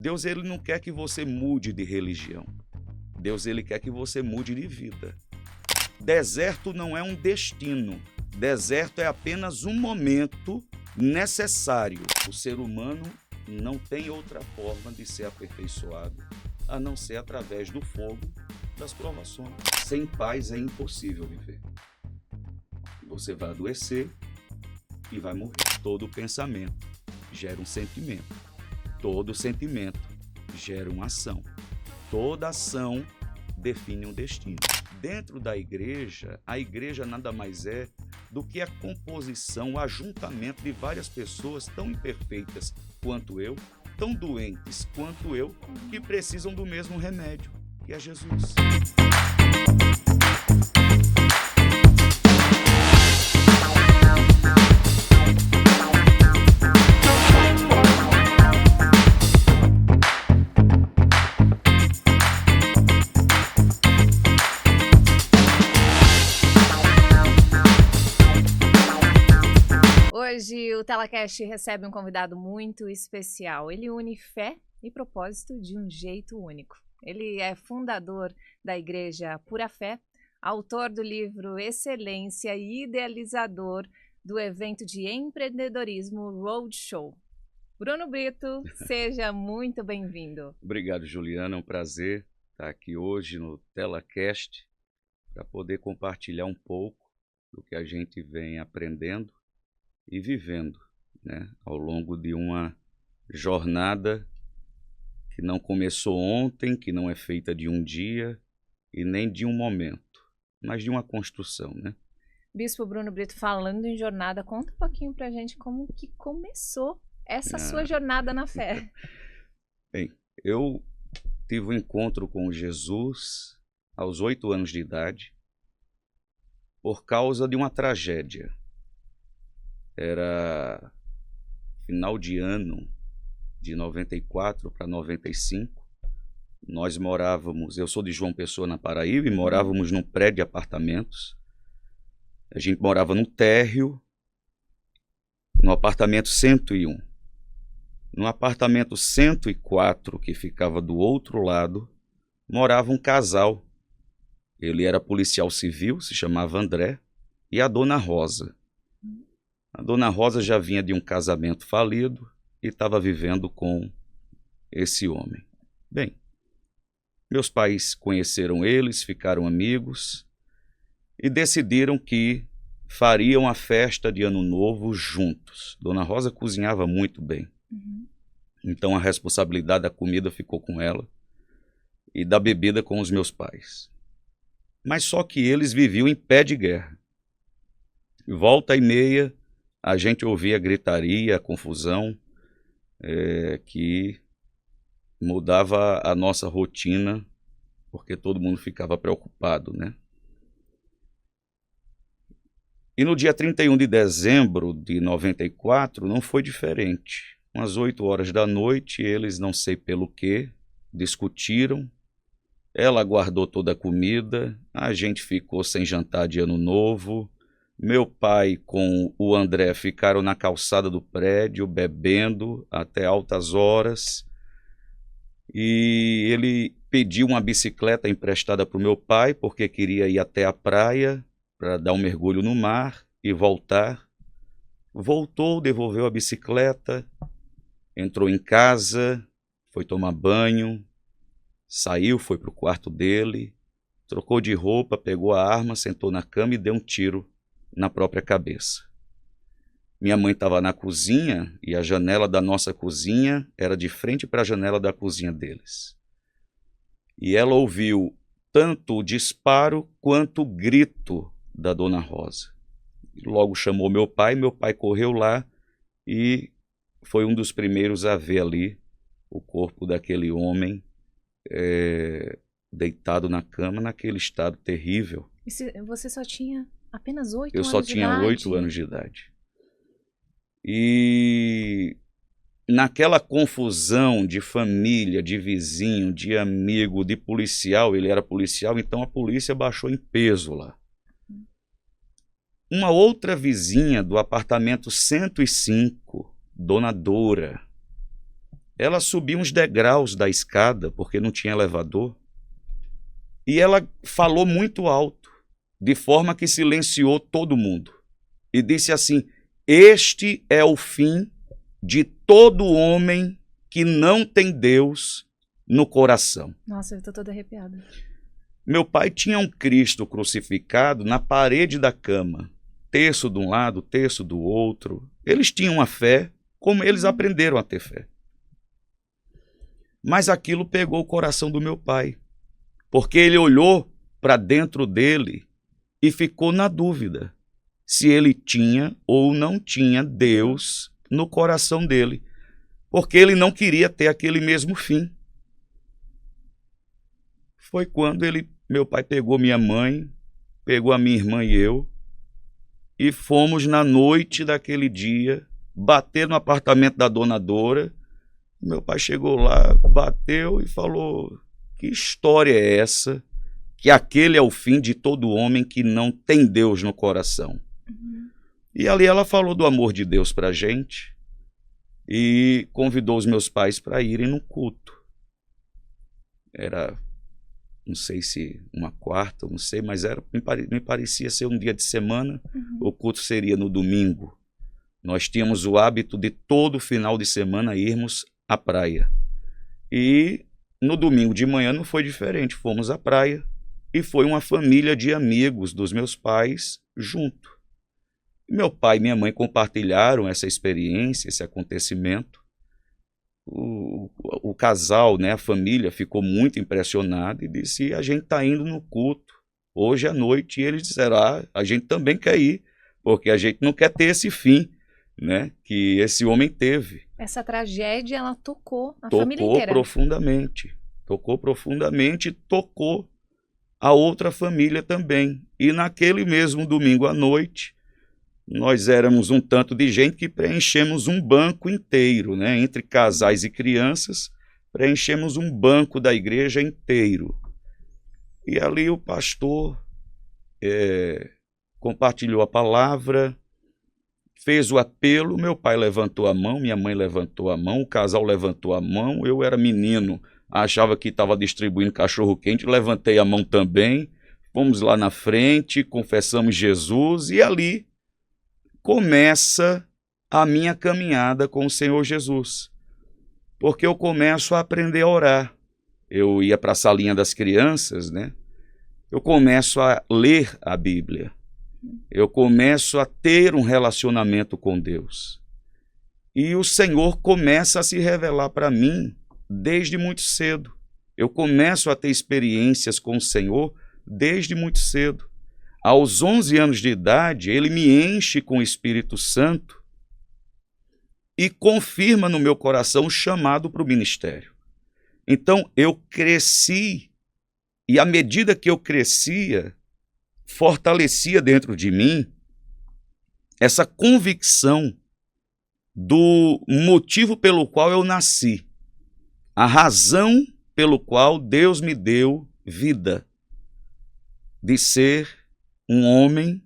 Deus, ele não quer que você mude de religião. Deus, ele quer que você mude de vida. Deserto não é um destino. Deserto é apenas um momento necessário. O ser humano não tem outra forma de ser aperfeiçoado a não ser através do fogo das provações. Sem paz é impossível viver. Você vai adoecer e vai morrer. Todo pensamento gera um sentimento. Todo sentimento gera uma ação. Toda ação define um destino. Dentro da igreja, a igreja nada mais é do que a composição, o ajuntamento de várias pessoas tão imperfeitas quanto eu, tão doentes quanto eu, que precisam do mesmo remédio, que é Jesus. Hoje o TelaCast recebe um convidado muito especial. Ele une fé e propósito de um jeito único. Ele é fundador da Igreja Pura Fé, autor do livro Excelência e idealizador do evento de empreendedorismo Roadshow. Bruno Brito, seja muito bem-vindo. Obrigado, Juliana. É um prazer estar aqui hoje no TelaCast para poder compartilhar um pouco do que a gente vem aprendendo e vivendo, né, ao longo de uma jornada que não começou ontem, que não é feita de um dia e nem de um momento, mas de uma construção, né? Bispo Bruno Brito, falando em jornada, conta um pouquinho pra gente como que começou essa sua jornada na fé. Bem, eu tive um encontro com Jesus aos 8 anos de idade por causa de uma tragédia. Era final de ano de 94 para 95. Nós morávamos, eu sou de João Pessoa, na Paraíba, e morávamos num prédio de apartamentos. A gente morava num térreo, no apartamento 101. No apartamento 104, que ficava do outro lado, morava um casal. Ele era policial civil, se chamava André, e a dona Rosa. A dona Rosa já vinha de um casamento falido e estava vivendo com esse homem. Bem, meus pais conheceram eles, ficaram amigos e decidiram que fariam a festa de Ano Novo juntos. Dona Rosa cozinhava muito bem. Então a responsabilidade da comida ficou com ela e da bebida com os meus pais. Mas só que eles viviam em pé de guerra. Volta e meia, a gente ouvia a gritaria, a confusão, que mudava a nossa rotina, porque todo mundo ficava preocupado, né? E no dia 31 de dezembro de 94 não foi diferente. Umas 8 horas da noite, eles, não sei pelo que, discutiram. Ela guardou toda a comida, a gente ficou sem jantar de Ano Novo. Meu pai com o André ficaram na calçada do prédio, bebendo até altas horas. E ele pediu uma bicicleta emprestada para o meu pai, porque queria ir até a praia para dar um mergulho no mar e voltar. Voltou, devolveu a bicicleta, entrou em casa, foi tomar banho, saiu, foi para o quarto dele, trocou de roupa, pegou a arma, sentou na cama e deu um tiro na própria cabeça. Minha mãe estava na cozinha e a janela da nossa cozinha era de frente para a janela da cozinha deles. E ela ouviu tanto o disparo quanto o grito da dona Rosa. Logo chamou meu pai correu lá e foi um dos primeiros a ver ali o corpo daquele homem deitado na cama, naquele estado terrível. E você só tinha apenas 8 anos de idade? Eu só tinha 8 anos de idade. E naquela confusão de família, de vizinho, de amigo, de policial, ele era policial, então a polícia baixou em peso lá. Uma outra vizinha do apartamento 105, Dona Dora, ela subiu uns degraus da escada, porque não tinha elevador, e ela falou muito alto, de forma que silenciou todo mundo, e disse assim: este é o fim de todo homem que não tem Deus no coração. Nossa, eu tô toda arrepiada. Meu pai tinha um Cristo crucificado na parede da cama, terço de um lado, terço do outro. Eles tinham uma fé como eles aprenderam a ter fé. Mas aquilo pegou o coração do meu pai, porque ele olhou para dentro dele e ficou na dúvida se ele tinha ou não tinha Deus no coração dele, porque ele não queria ter aquele mesmo fim. Foi quando meu pai pegou minha mãe, pegou a minha irmã e eu, e fomos na noite daquele dia bater no apartamento da dona Dora. Meu pai chegou lá, bateu e falou: que história é essa? Que aquele é o fim de todo homem que não tem Deus no coração. E ali ela falou do amor de Deus para a gente e convidou os meus pais para irem no culto. Era, não sei se uma quarta, não sei, mas me parecia ser um dia de semana. O culto seria no domingo. Nós tínhamos o hábito de todo final de semana irmos à praia. E no domingo de manhã não foi diferente. Fomos à praia e foi uma família de amigos dos meus pais junto. Meu pai e minha mãe compartilharam essa experiência, esse acontecimento. O casal, né, a família, ficou muito impressionada e disse: a gente está indo no culto hoje à noite. E eles disseram: a gente também quer ir, porque a gente não quer ter esse fim, né, que esse homem teve. Essa tragédia, ela tocou a família inteira. Tocou profundamente, tocou a outra família também. E naquele mesmo domingo à noite, nós éramos um tanto de gente que preenchemos um banco inteiro, né? Entre casais e crianças, preenchemos um banco da igreja inteiro. E ali o pastor compartilhou a palavra, fez o apelo. Meu pai levantou a mão, minha mãe levantou a mão, o casal levantou a mão. Eu era menino, achava que estava distribuindo cachorro-quente, levantei a mão também. Fomos lá na frente, confessamos Jesus e ali começa a minha caminhada com o Senhor Jesus, porque eu começo a aprender a orar. Eu ia para a salinha das crianças, né? Eu começo a ler a Bíblia, eu começo a ter um relacionamento com Deus, e o Senhor começa a se revelar para mim desde muito cedo. Eu começo a ter experiências com o Senhor desde muito cedo. Aos 11 anos de idade, ele me enche com o Espírito Santo e confirma no meu coração o chamado para o ministério. Então, eu cresci, e à medida que eu crescia, fortalecia dentro de mim essa convicção do motivo pelo qual eu nasci, a razão pelo qual Deus me deu vida, de ser um homem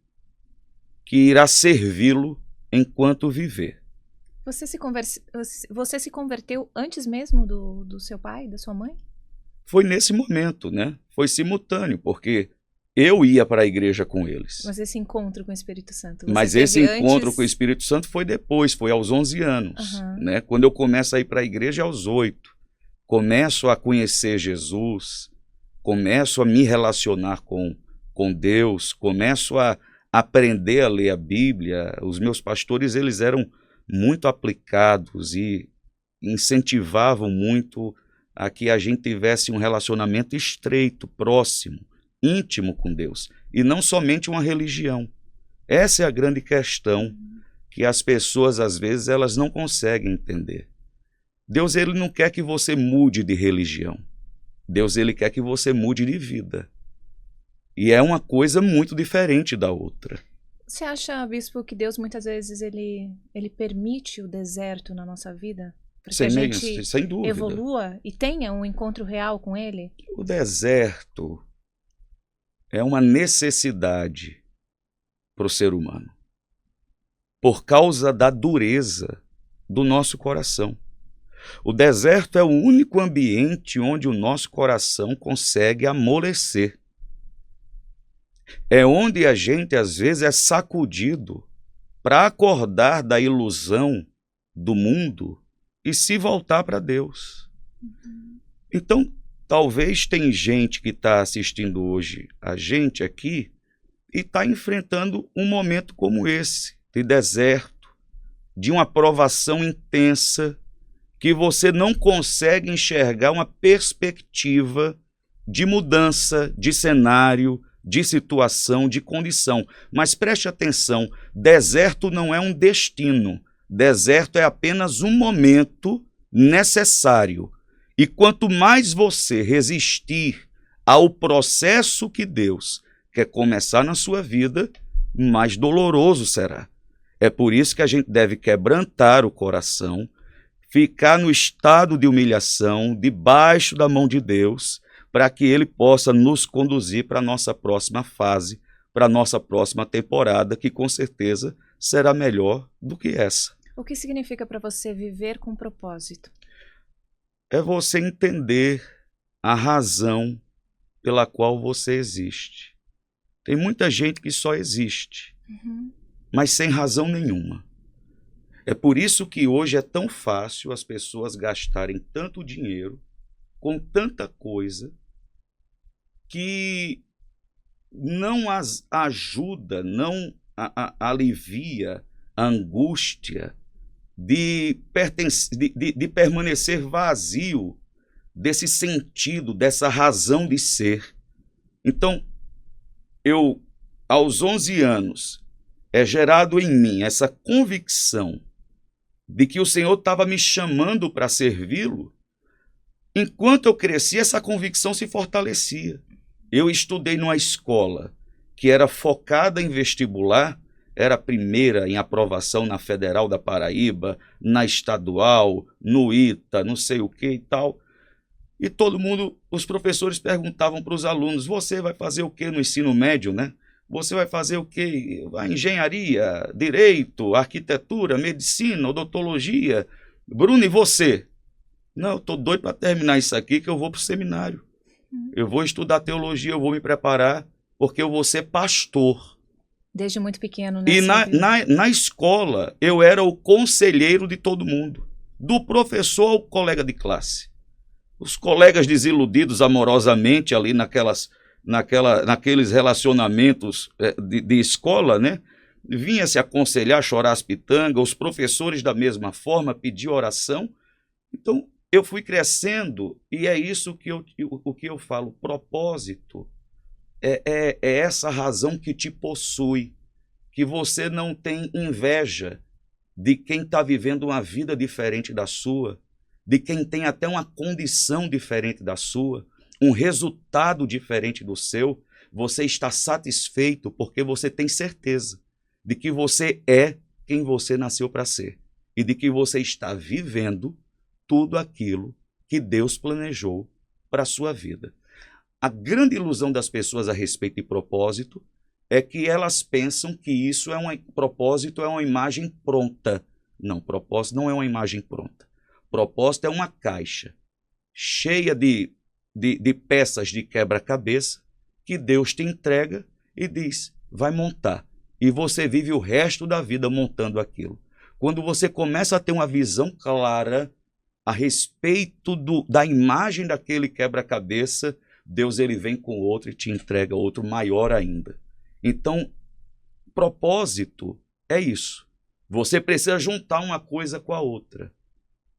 que irá servi-lo enquanto viver. Você se converteu antes mesmo do seu pai, da sua mãe? Foi nesse momento, né? Foi simultâneo, porque eu ia para a igreja com eles. Mas esse encontro com o Espírito Santo... Mas esse encontro com o Espírito Santo foi depois, foi aos 11 anos. Né? Quando eu começo a ir para a igreja, aos 8. Começo a conhecer Jesus, começo a me relacionar com Deus, começo a aprender a ler a Bíblia. Os meus pastores, eles eram muito aplicados e incentivavam muito a que a gente tivesse um relacionamento estreito, próximo, íntimo com Deus, e não somente uma religião. Essa é a grande questão que as pessoas, às vezes, elas não conseguem entender. Deus, ele não quer que você mude de religião. Deus, ele quer que você mude de vida. E é uma coisa muito diferente da outra. Você acha, bispo, que Deus muitas vezes ele permite o deserto na nossa vida? Para que a gente sem dúvida, evolua e tenha um encontro real com ele? O deserto é uma necessidade para o ser humano, por causa da dureza do nosso coração. O deserto é o único ambiente onde o nosso coração consegue amolecer. É onde a gente, às vezes, é sacudido para acordar da ilusão do mundo e se voltar para Deus. Então, talvez tem gente que está assistindo hoje a gente aqui e está enfrentando um momento como esse, de deserto, de uma provação intensa, que você não consegue enxergar uma perspectiva de mudança de cenário, de situação, de condição. Mas preste atenção, deserto não é um destino, deserto é apenas um momento necessário. E quanto mais você resistir ao processo que Deus quer começar na sua vida, mais doloroso será. É por isso que a gente deve quebrantar o coração, ficar no estado de humilhação, debaixo da mão de Deus, para que Ele possa nos conduzir para a nossa próxima fase, para a nossa próxima temporada, que com certeza será melhor do que essa. O que significa para você viver com propósito? É você entender a razão pela qual você existe. Tem muita gente que só existe, mas sem razão nenhuma. É por isso que hoje é tão fácil as pessoas gastarem tanto dinheiro com tanta coisa que não as ajuda, não alivia a angústia de permanecer vazio desse sentido, dessa razão de ser. Então, aos 11 anos, é gerado em mim essa convicção de que o Senhor estava me chamando para servi-lo. Enquanto eu crescia, essa convicção se fortalecia. Eu estudei numa escola que era focada em vestibular, era a primeira em aprovação na Federal da Paraíba, na Estadual, no ITA, não sei o que e tal. E todo mundo, os professores perguntavam para os alunos, você vai fazer o que no ensino médio, né? Você vai fazer o que? A engenharia, direito, arquitetura, medicina, odontologia. Bruno, e você? Não, eu estou doido para terminar isso aqui que eu vou para o seminário. Eu vou estudar teologia, eu vou me preparar, porque eu vou ser pastor. Desde muito pequeno, né? E na escola, eu era o conselheiro de todo mundo, do professor ao colega de classe. Os colegas desiludidos amorosamente ali naqueles relacionamentos de escola, né? Vinha se aconselhar, chorar as pitangas, os professores da mesma forma pediam oração. Então, eu fui crescendo e é isso que eu falo, propósito é essa razão que te possui, que você não tem inveja de quem está vivendo uma vida diferente da sua, de quem tem até uma condição diferente da sua, um resultado diferente do seu. Você está satisfeito porque você tem certeza de que você é quem você nasceu para ser e de que você está vivendo tudo aquilo que Deus planejou para a sua vida. A grande ilusão das pessoas a respeito de propósito é que elas pensam que propósito é uma imagem pronta. Não, propósito não é uma imagem pronta. Propósito é uma caixa cheia de peças de quebra-cabeça que Deus te entrega e diz, vai montar. E você vive o resto da vida montando aquilo. Quando você começa a ter uma visão clara a respeito da imagem daquele quebra-cabeça, Deus ele vem com outro e te entrega outro maior ainda. Então, propósito é isso. Você precisa juntar uma coisa com a outra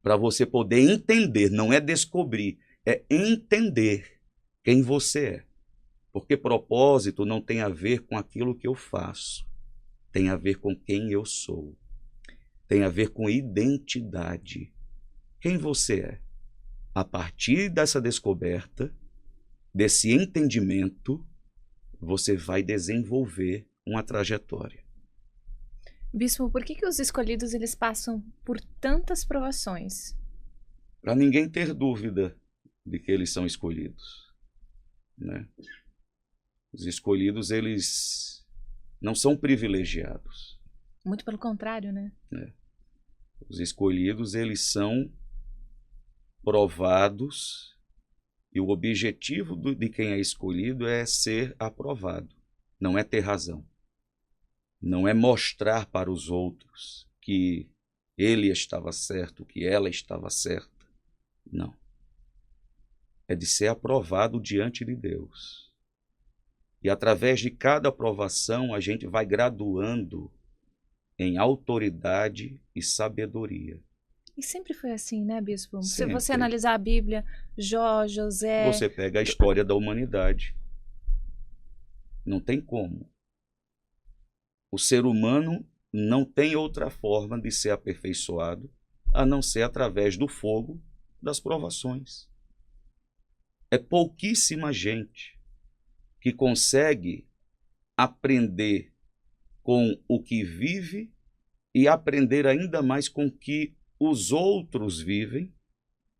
para você poder entender, não é descobrir, é entender quem você é. Porque propósito não tem a ver com aquilo que eu faço, tem a ver com quem eu sou, tem a ver com identidade. Quem você é? A partir dessa descoberta, desse entendimento, você vai desenvolver uma trajetória. Bispo, por que os escolhidos eles passam por tantas provações? Para ninguém ter dúvida de que eles são escolhidos, né? Os escolhidos, eles não são privilegiados. Muito pelo contrário, né? Os escolhidos, eles são provados, e o objetivo de quem é escolhido é ser aprovado, não é ter razão. Não é mostrar para os outros que ele estava certo, que ela estava certa. Não. É de ser aprovado diante de Deus. E através de cada aprovação, a gente vai graduando em autoridade e sabedoria. E sempre foi assim, né, Bispo? Se Sempre. você analisar a Bíblia, Jó, José... Você pega a história da humanidade. Não tem como. O ser humano não tem outra forma de ser aperfeiçoado a não ser através do fogo das provações. É pouquíssima gente que consegue aprender com o que vive e aprender ainda mais com o que os outros vivem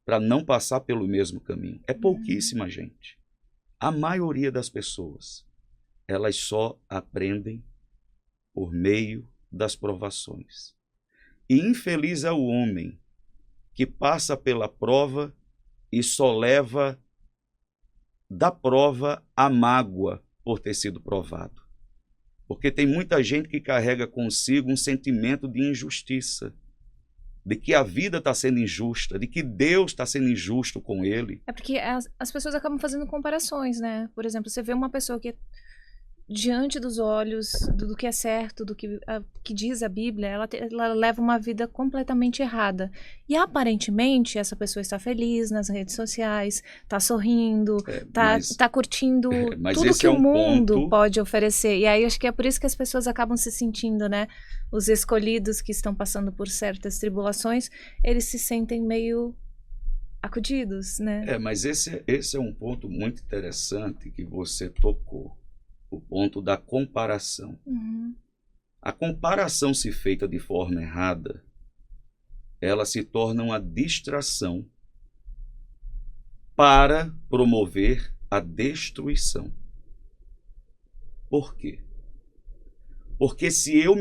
para não passar pelo mesmo caminho. É pouquíssima gente. A maioria das pessoas, elas só aprendem por meio das provações. E infeliz é o homem que passa pela prova e só leva da prova a mágoa por ter sido provado. Porque tem muita gente que carrega consigo um sentimento de injustiça, de que a vida está sendo injusta, de que Deus está sendo injusto com ele. É porque as pessoas acabam fazendo comparações, né? Por exemplo, você vê uma pessoa que diante dos olhos do que é certo, do que diz a Bíblia, ela leva uma vida completamente errada. E aparentemente essa pessoa está feliz nas redes sociais, está sorrindo, está curtindo tudo que o mundo pode oferecer. E aí acho que é por isso que as pessoas acabam se sentindo, né? Os escolhidos que estão passando por certas tribulações, eles se sentem meio acudidos, né? Mas esse é um ponto muito interessante que você tocou. O ponto da comparação. A comparação, se feita de forma errada, ela se torna uma distração para promover a destruição. Por quê? Porque se eu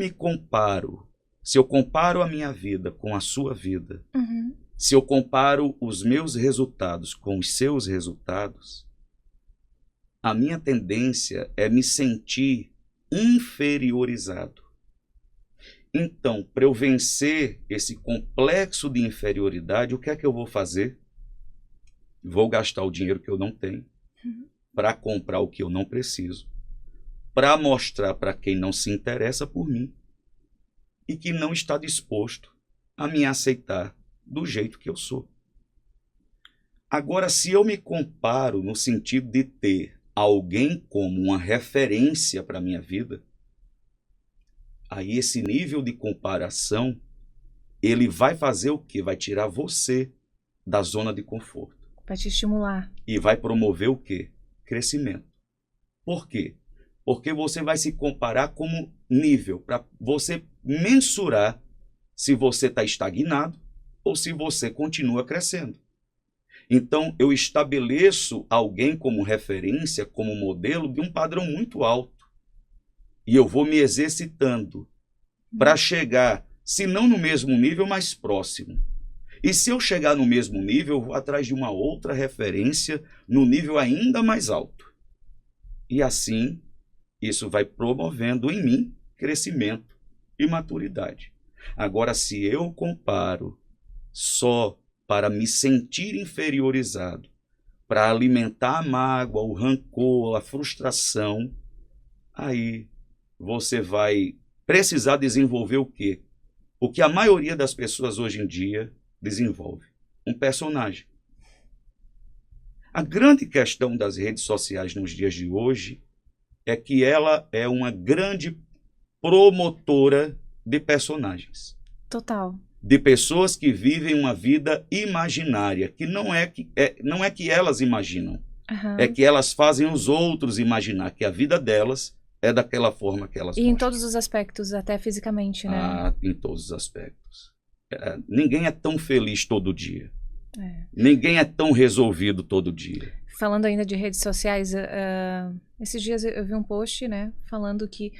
comparo a minha vida com a sua vida, se eu comparo os meus resultados com os seus resultados, a minha tendência é me sentir inferiorizado. Então, para eu vencer esse complexo de inferioridade, o que é que eu vou fazer? Vou gastar o dinheiro que eu não tenho para comprar o que eu não preciso, para mostrar para quem não se interessa por mim e que não está disposto a me aceitar do jeito que eu sou. Agora, se eu me comparo no sentido de ter alguém como uma referência para a minha vida, aí esse nível de comparação, ele vai fazer o quê? Vai tirar você da zona de conforto. Vai te estimular. E vai promover o quê? Crescimento. Por quê? Porque você vai se comparar como nível, para você mensurar se você está estagnado ou se você continua crescendo. Então, eu estabeleço alguém como referência, como modelo de um padrão muito alto. E eu vou me exercitando para chegar, se não no mesmo nível, mais próximo. E se eu chegar no mesmo nível, eu vou atrás de uma outra referência no nível ainda mais alto. E assim, isso vai promovendo em mim crescimento e maturidade. Agora, se eu comparo só para me sentir inferiorizado, para alimentar a mágoa, o rancor, a frustração, aí você vai precisar desenvolver o quê? O que a maioria das pessoas hoje em dia desenvolve: um personagem. A grande questão das redes sociais nos dias de hoje é que ela é uma grande promotora de personagens. Total. De pessoas que vivem uma vida imaginária, que não é que elas imaginam, é que elas fazem os outros imaginar que a vida delas é daquela forma que elas gostam. Em todos os aspectos, até fisicamente, né? Em todos os aspectos. Ninguém é tão feliz todo dia. Ninguém é tão resolvido todo dia. Falando ainda de redes sociais, esses dias eu vi um post, né, falando que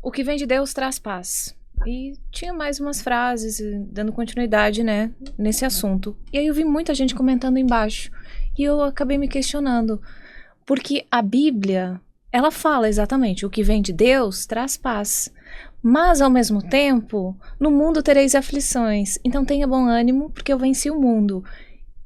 o que vem de Deus traz paz. E tinha mais umas frases dando continuidade, né, nesse assunto. E aí eu vi muita gente comentando embaixo. E eu acabei me questionando. Porque a Bíblia, ela fala exatamente, o que vem de Deus traz paz. Mas, ao mesmo tempo, no mundo tereis aflições. Então tenha bom ânimo, porque eu venci o mundo.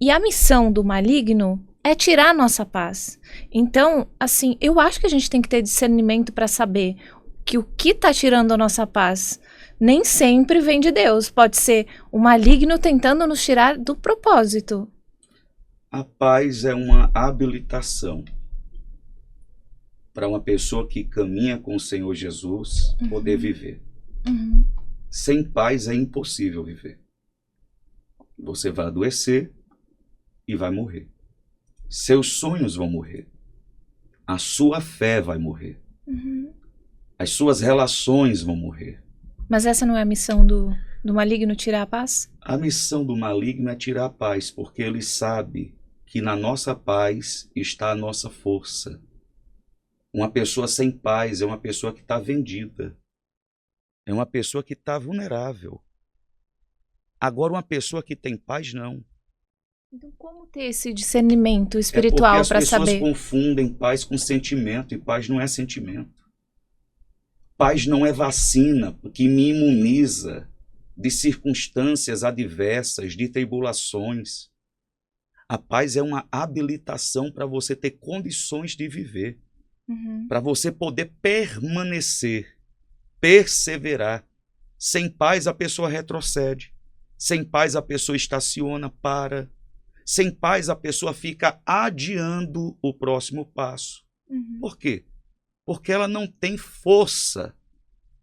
E a missão do maligno é tirar a nossa paz. Então, assim, eu acho que a gente tem que ter discernimento para saber que o que está tirando a nossa paz nem sempre vem de Deus. Pode ser o maligno tentando nos tirar do propósito. A paz é uma habilitação para uma pessoa que caminha com o Senhor Jesus poder viver. Uhum. Sem paz é impossível viver. Você vai adoecer e vai morrer. Seus sonhos vão morrer. A sua fé vai morrer. Uhum. As suas relações vão morrer. Mas essa não é a missão do maligno, tirar a paz? A missão do maligno é tirar a paz, porque ele sabe que na nossa paz está a nossa força. Uma pessoa sem paz é uma pessoa que está vendida. É uma pessoa que está vulnerável. Agora, uma pessoa que tem paz, não. Então, como ter esse discernimento espiritual para as pessoas saber? confundem paz com sentimento, e paz não é sentimento. Paz não é vacina que me imuniza de circunstâncias adversas, de tribulações. A paz é uma habilitação para você ter condições de viver, para você poder permanecer, perseverar. Sem paz a pessoa retrocede, sem paz a pessoa estaciona, para. Sem paz a pessoa fica adiando o próximo passo. Por quê? Porque ela não tem força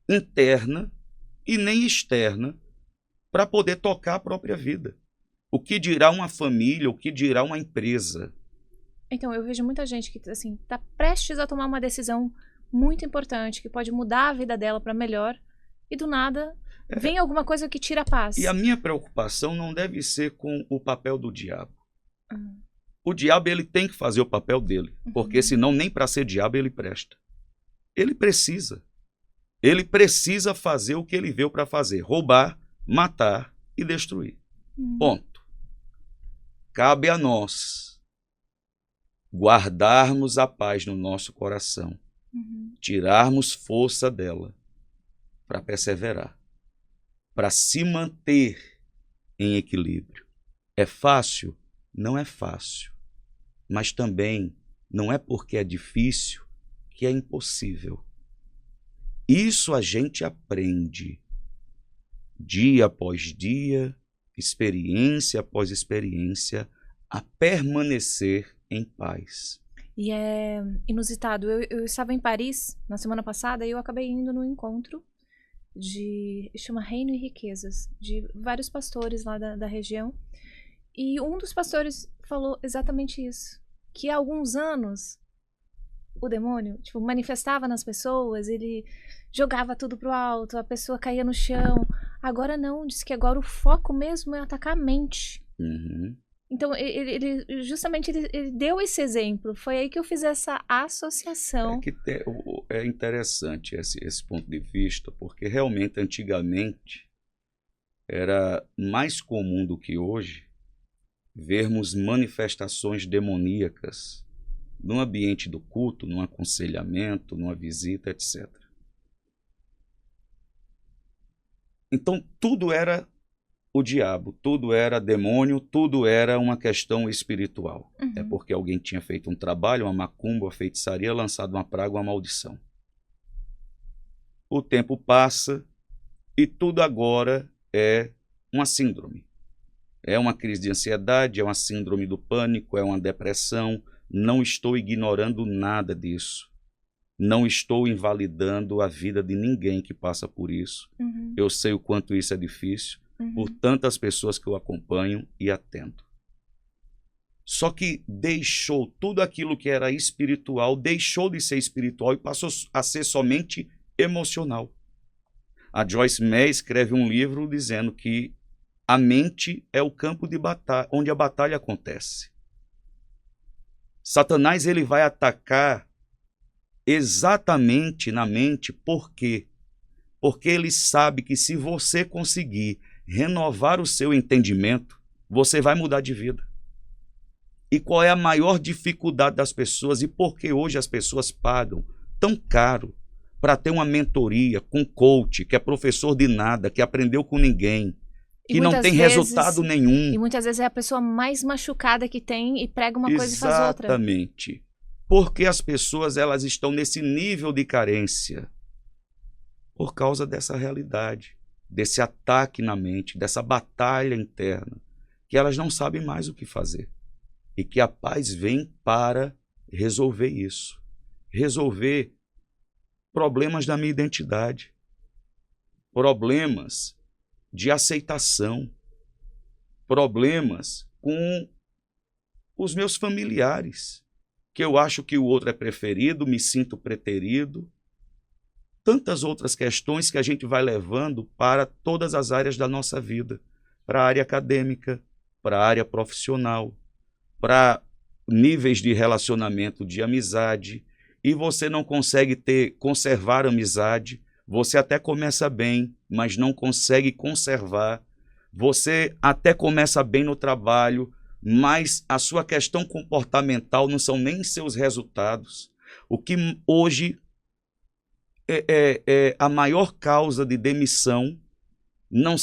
interna e nem externa para poder tocar a própria vida. O que dirá uma família, o que dirá uma empresa? Então, eu vejo muita gente que assim, tá prestes a tomar uma decisão muito importante, que pode mudar a vida dela para melhor, e do nada vem alguma coisa que tira a paz. E a minha preocupação não deve ser com o papel do diabo. O diabo, ele tem que fazer o papel dele, porque senão nem para ser diabo ele presta. Ele precisa fazer o que ele veio para fazer: roubar, matar e destruir. Ponto. Cabe a nós guardarmos a paz no nosso coração, tirarmos força dela para perseverar, para se manter em equilíbrio. É fácil? Não é fácil. Mas também não é porque é difícil que é impossível. Isso a gente aprende dia após dia, experiência após experiência, a permanecer em paz. E é inusitado. Eu estava em Paris na semana passada e eu acabei indo num encontro chama Reino e Riquezas, de vários pastores lá da região. E um dos pastores falou exatamente isso, que há alguns anos o demônio, manifestava nas pessoas, ele jogava tudo pro alto, a pessoa caía no chão. Agora não, diz que agora o foco mesmo é atacar a mente. Então, ele deu esse exemplo. Foi aí que eu fiz essa associação. É interessante esse ponto de vista, porque realmente, antigamente, era mais comum do que hoje vermos manifestações demoníacas no ambiente do culto, num aconselhamento, numa visita, etc. Então, tudo era o diabo, tudo era demônio, tudo era uma questão espiritual. É porque alguém tinha feito um trabalho, uma macumba, uma feitiçaria, lançado uma praga, uma maldição. O tempo passa e tudo agora é uma síndrome. É uma crise de ansiedade, é uma síndrome do pânico, é uma depressão. Não estou ignorando nada disso. Não estou invalidando a vida de ninguém que passa por isso. Eu sei o quanto isso é difícil, por tantas pessoas que eu acompanho e atendo. Só que deixou tudo aquilo que era espiritual, deixou de ser espiritual e passou a ser somente emocional. A Joyce Meyer escreve um livro dizendo que a mente é o campo de batalha, onde a batalha acontece. Satanás, ele vai atacar exatamente na mente. Por quê? Porque ele sabe que se você conseguir renovar o seu entendimento, você vai mudar de vida. E qual é a maior dificuldade das pessoas e por que hoje as pessoas pagam tão caro para ter uma mentoria com coach, que é professor de nada, que aprendeu com ninguém, que não tem resultado nenhum. E muitas vezes é a pessoa mais machucada que tem e prega uma coisa e faz outra. Exatamente. Porque as pessoas elas estão nesse nível de carência por causa dessa realidade, desse ataque na mente, dessa batalha interna, que elas não sabem mais o que fazer. E que a paz vem para resolver isso. Resolver problemas da minha identidade, problemas de aceitação, problemas com os meus familiares, que eu acho que o outro é preferido, me sinto preterido. Tantas outras questões que a gente vai levando para todas as áreas da nossa vida, para a área acadêmica, para a área profissional, para níveis de relacionamento de amizade, e você não consegue conservar amizade, você até começa bem, mas não consegue conservar, você até começa bem no trabalho, mas a sua questão comportamental não são nem seus resultados. O que hoje é a maior causa de demissão não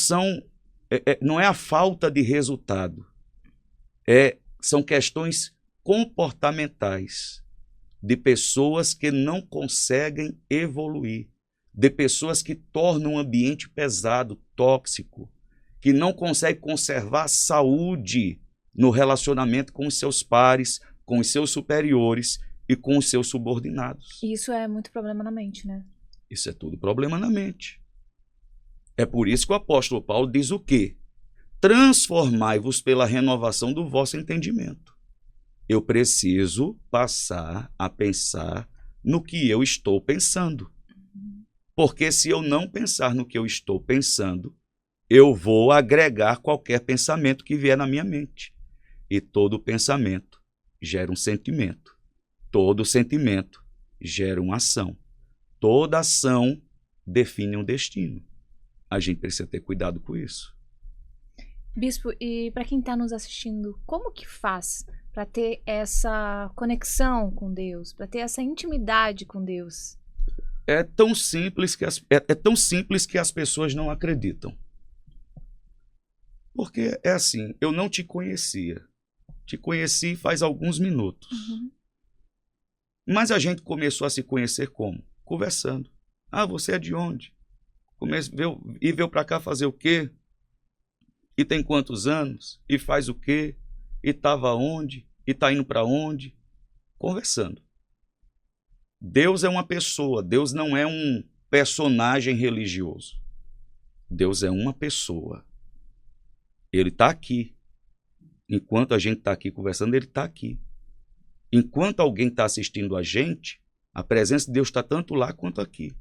é a falta de resultado, são questões comportamentais de pessoas que não conseguem evoluir, de pessoas que tornam o ambiente pesado, tóxico, que não conseguem conservar a saúde no relacionamento com os seus pares, com os seus superiores e com os seus subordinados. Isso é muito problema na mente, né? Isso é tudo problema na mente. É por isso que o apóstolo Paulo diz o quê? Transformai-vos pela renovação do vosso entendimento. Eu preciso passar a pensar no que eu estou pensando. Porque se eu não pensar no que eu estou pensando, eu vou agregar qualquer pensamento que vier na minha mente. E todo pensamento gera um sentimento. Todo sentimento gera uma ação. Toda ação define um destino. A gente precisa ter cuidado com isso. Bispo, e para quem está nos assistindo, como que faz para ter essa conexão com Deus, para ter essa intimidade com Deus? É tão simples que as pessoas não acreditam. Porque é assim, eu não te conhecia. Te conheci faz alguns minutos. Uhum. Mas a gente começou a se conhecer como? Conversando. Ah, você é de onde? Veio para cá fazer o quê? E tem quantos anos? E faz o quê? E estava onde? E está indo para onde? Conversando. Deus é uma pessoa, Deus não é um personagem religioso. Deus é uma pessoa. Ele está aqui. Enquanto a gente está aqui conversando, ele está aqui. Enquanto alguém está assistindo a gente, a presença de Deus está tanto lá quanto aqui.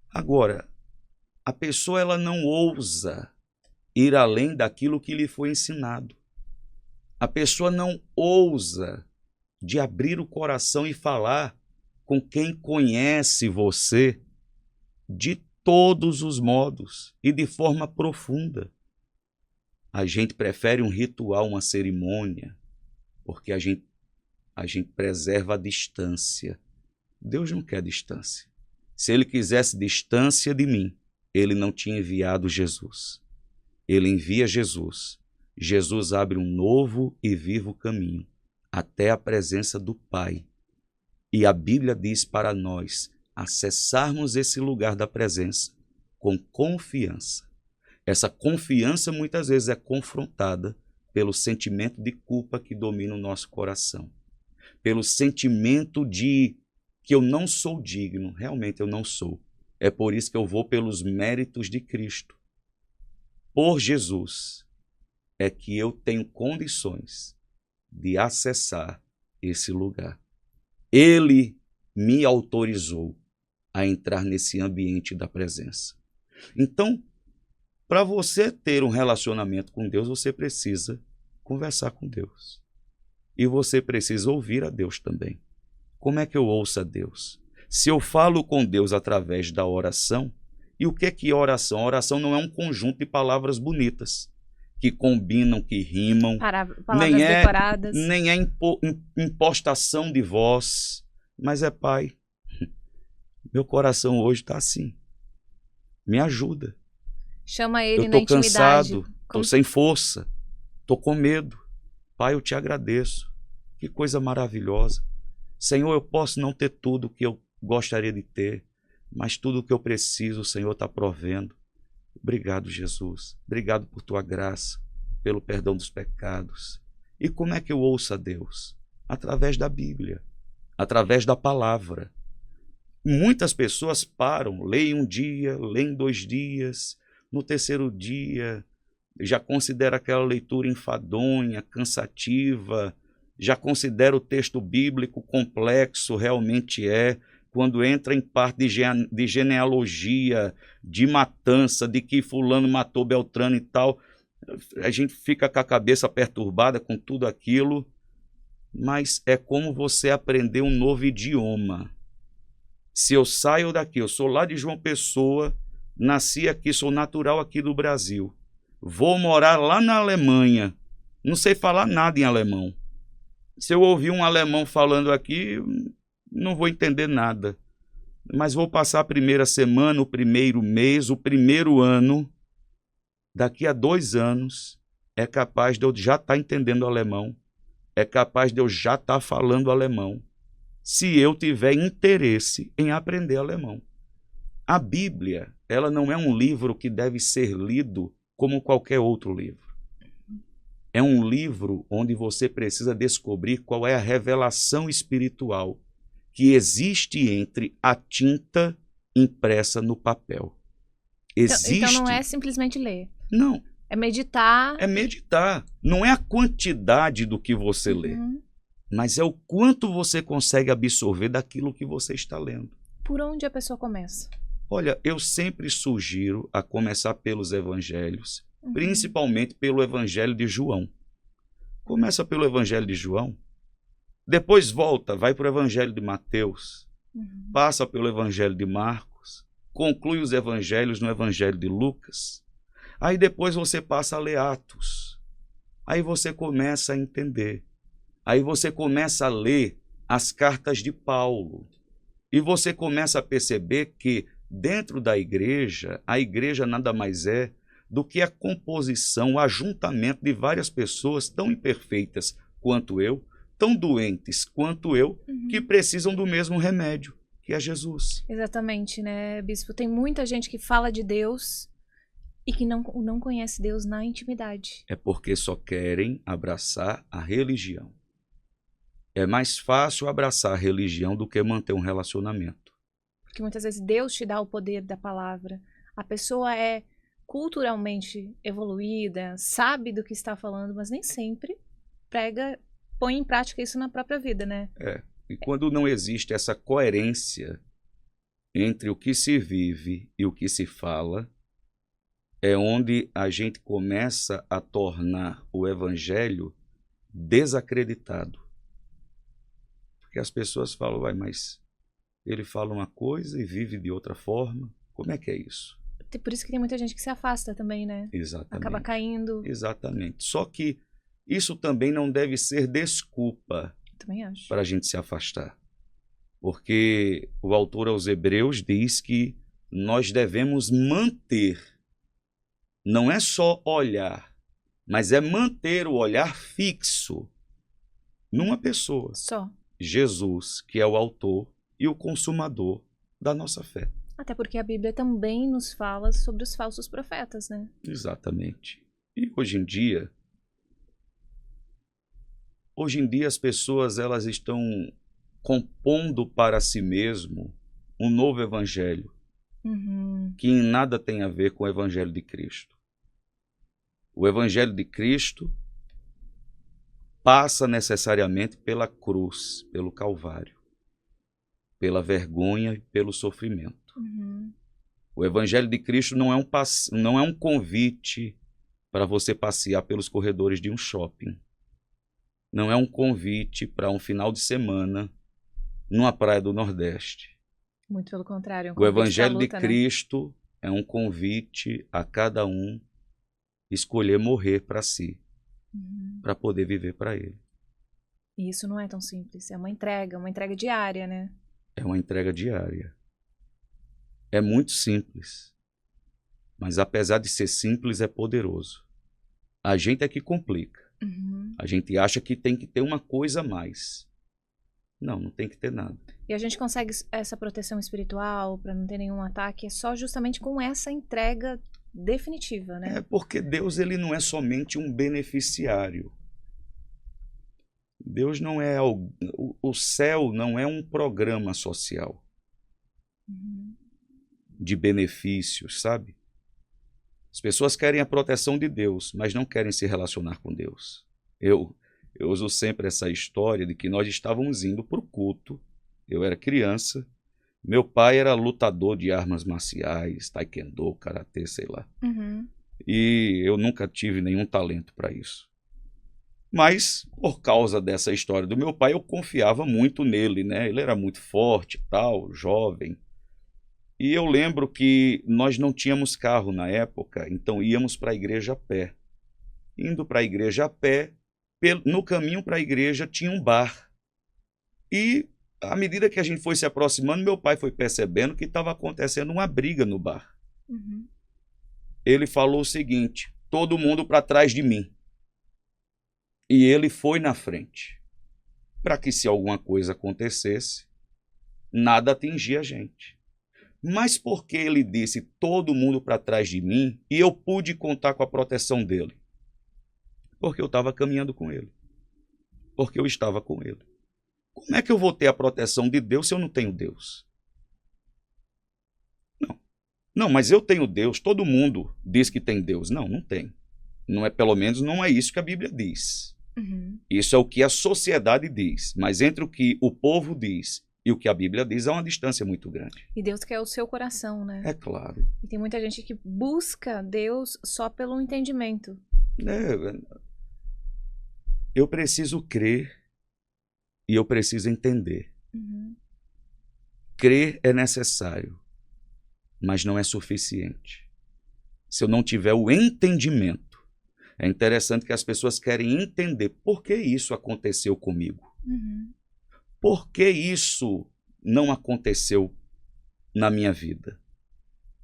Agora, a pessoa ela não ousa ir além daquilo que lhe foi ensinado. A pessoa não ousa de abrir o coração e falar com quem conhece você de todos os modos e de forma profunda. A gente prefere um ritual, uma cerimônia, porque a gente preserva a distância. Deus não quer distância. Se ele quisesse distância de mim, ele não tinha enviado Jesus. Ele envia Jesus. Jesus abre um novo e vivo caminho até a presença do Pai. E a Bíblia diz para nós acessarmos esse lugar da presença com confiança. Essa confiança muitas vezes é confrontada pelo sentimento de culpa que domina o nosso coração. Pelo sentimento de que eu não sou digno, realmente eu não sou. É por isso que eu vou pelos méritos de Cristo. Por Jesus é que eu tenho condições de acessar esse lugar. Ele me autorizou a entrar nesse ambiente da presença. Então, para você ter um relacionamento com Deus, você precisa conversar com Deus. E você precisa ouvir a Deus também. Como é que eu ouço a Deus? Se eu falo com Deus através da oração, e o que é oração? A oração não é um conjunto de palavras bonitas, que combinam, que rimam, Palavras decoradas. nem é impostação de voz, mas é Pai. Meu coração hoje está assim. Me ajuda. Chama ele eu na estou intimidade. Cansado, estou sem força, estou com medo. Pai, eu te agradeço. Que coisa maravilhosa. Senhor, eu posso não ter tudo que eu gostaria de ter, mas tudo o que eu preciso, o Senhor está provendo. Obrigado, Jesus. Obrigado por tua graça, pelo perdão dos pecados. E como é que eu ouço a Deus? Através da Bíblia, através da palavra. Muitas pessoas param, leem um dia, leem 2 dias, no terceiro dia já considera aquela leitura enfadonha, cansativa, já considera o texto bíblico complexo, realmente é, quando entra em parte de genealogia, de matança, de que fulano matou Beltrano e tal, a gente fica com a cabeça perturbada com tudo aquilo, mas é como você aprender um novo idioma. Se eu saio daqui, eu sou lá de João Pessoa, nasci aqui, sou natural aqui do Brasil, vou morar lá na Alemanha, não sei falar nada em alemão. Se eu ouvir um alemão falando aqui, não vou entender nada. Mas vou passar a primeira semana, o primeiro mês, o primeiro ano. Daqui a 2 anos, é capaz de eu já estar entendendo alemão. É capaz de eu já estar falando alemão. Se eu tiver interesse em aprender alemão. A Bíblia, ela não é um livro que deve ser lido como qualquer outro livro. É um livro onde você precisa descobrir qual é a revelação espiritual que existe entre a tinta impressa no papel. Existe... Então não é simplesmente ler. Não. É meditar. É meditar. Não é a quantidade do que você lê, mas é o quanto você consegue absorver daquilo que você está lendo. Por onde a pessoa começa? Olha, eu sempre sugiro a começar pelos evangelhos, principalmente pelo evangelho de João. Começa pelo evangelho de João, depois volta, vai para o evangelho de Mateus, passa pelo evangelho de Marcos, conclui os evangelhos no evangelho de Lucas, aí depois você passa a ler Atos, aí você começa a entender, aí você começa a ler as cartas de Paulo, e você começa a perceber que dentro da igreja, a igreja nada mais é do que a composição, o ajuntamento de várias pessoas tão imperfeitas quanto eu, tão doentes quanto eu, que precisam do mesmo remédio, que é Jesus. Exatamente, né, Bispo? Tem muita gente que fala de Deus e que não conhece Deus na intimidade. É porque só querem abraçar a religião. É mais fácil abraçar a religião do que manter um relacionamento. Porque muitas vezes Deus te dá o poder da palavra. A pessoa é culturalmente evoluída, sabe do que está falando, mas nem sempre põe em prática isso na própria vida, né? E quando não existe essa coerência entre o que se vive e o que se fala, é onde a gente começa a tornar o evangelho desacreditado. Porque as pessoas falam, mas ele fala uma coisa e vive de outra forma. Como é que é isso? Por isso que tem muita gente que se afasta também, né? Exatamente. Acaba caindo. Exatamente. Só que isso também não deve ser desculpa para a gente se afastar. Porque o autor aos Hebreus diz que nós devemos manter, não é só olhar, mas é manter o olhar fixo numa pessoa. Só. Jesus, que é o autor e o consumador da nossa fé. Até porque a Bíblia também nos fala sobre os falsos profetas, né? Exatamente. E hoje em dia as pessoas elas estão compondo para si mesmo um novo evangelho que em nada tem a ver com o evangelho de Cristo. O evangelho de Cristo passa necessariamente pela cruz, pelo Calvário, pela vergonha e pelo sofrimento. O evangelho de Cristo não é um convite para você passear pelos corredores de um shopping. Não é um convite para um final de semana numa praia do Nordeste. Muito pelo contrário, é um O convite pra Evangelho de luta, né? Cristo é um convite a cada um escolher morrer para si, para poder viver para Ele. E isso não é tão simples, é uma entrega diária, né? É uma entrega diária. É muito simples, mas apesar de ser simples, é poderoso. A gente é que complica. A gente acha que tem que ter uma coisa a mais. Não, não tem que ter nada. E a gente consegue essa proteção espiritual para não ter nenhum ataque, é só justamente com essa entrega definitiva, né? É porque Deus, ele não é somente um beneficiário. Deus não é... O céu não é um programa social de benefícios, sabe? As pessoas querem a proteção de Deus, mas não querem se relacionar com Deus. Eu uso sempre essa história de que nós estávamos indo para o culto. Eu era criança. Meu pai era lutador de armas marciais, taekwondo, karatê, sei lá. E eu nunca tive nenhum talento para isso. Mas, por causa dessa história do meu pai, eu confiava muito nele, né? Ele era muito forte, tal, jovem. E eu lembro que nós não tínhamos carro na época, então íamos para a igreja a pé. Indo para a igreja a pé, no caminho para a igreja tinha um bar. E, à medida que a gente foi se aproximando, meu pai foi percebendo que estava acontecendo uma briga no bar. Ele falou o seguinte: todo mundo para trás de mim. E ele foi na frente, para que, se alguma coisa acontecesse, nada atingia a gente. Mas por que ele disse todo mundo para trás de mim e eu pude contar com a proteção dele? Porque eu estava caminhando com ele. Porque eu estava com ele. Como é que eu vou ter a proteção de Deus se eu não tenho Deus? Não, mas eu tenho Deus. Todo mundo diz que tem Deus. Não, não tem. Não é, pelo menos não é isso que a Bíblia diz. Isso é o que a sociedade diz. Mas entre o que o povo diz e o que a Bíblia diz, há uma distância muito grande. E Deus quer o seu coração, né? É claro. E tem muita gente que busca Deus só pelo entendimento. Eu preciso crer e eu preciso entender. Crer é necessário, mas não é suficiente. Se eu não tiver o entendimento, é interessante que as pessoas querem entender por que isso aconteceu comigo. Por que isso não aconteceu na minha vida?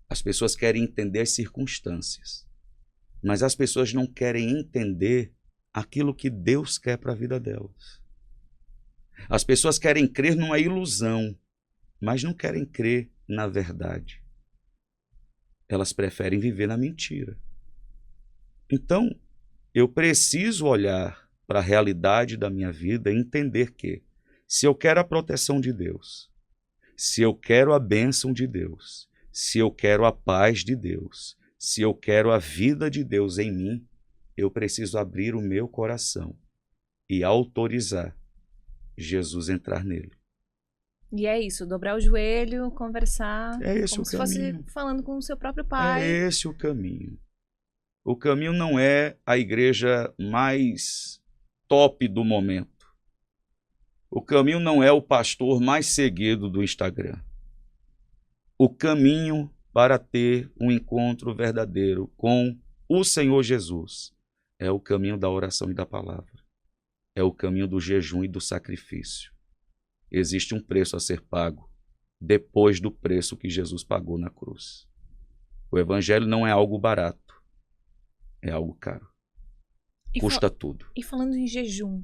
As pessoas querem entender as circunstâncias, mas as pessoas não querem entender aquilo que Deus quer para a vida delas. As pessoas querem crer numa ilusão, mas não querem crer na verdade. Elas preferem viver na mentira. Então, eu preciso olhar para a realidade da minha vida e entender que, se eu quero a proteção de Deus, se eu quero a bênção de Deus, se eu quero a paz de Deus, se eu quero a vida de Deus em mim, eu preciso abrir o meu coração e autorizar Jesus entrar nele. E é isso, dobrar o joelho, conversar, É esse como o se caminho. fosse falando com o seu próprio pai. É esse o caminho. O caminho não é a igreja mais top do momento. O caminho não é o pastor mais seguido do Instagram. O caminho para ter um encontro verdadeiro com o Senhor Jesus é o caminho da oração e da palavra. É o caminho do jejum e do sacrifício. Existe um preço a ser pago depois do preço que Jesus pagou na cruz. O evangelho não é algo barato. É algo caro. Custa tudo. E falando em jejum,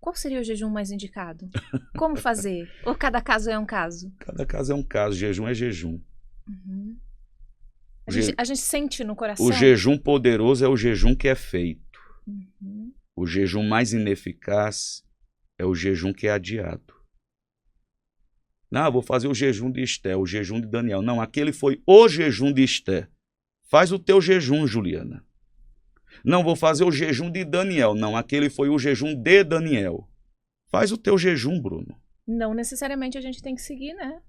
qual seria o jejum mais indicado? Como fazer? Ou cada caso é um caso? Cada caso é um caso. Jejum é jejum. A gente sente no coração. O jejum poderoso é o jejum que é feito. O jejum mais ineficaz é o jejum que é adiado. Não, vou fazer o jejum de Esté, o jejum de Daniel. Não, aquele foi o jejum de Esté. Faz o teu jejum, Juliana. Não, vou fazer o jejum de Daniel. Não, aquele foi o jejum de Daniel. Faz o teu jejum, Bruno. Não necessariamente a gente tem que seguir, né?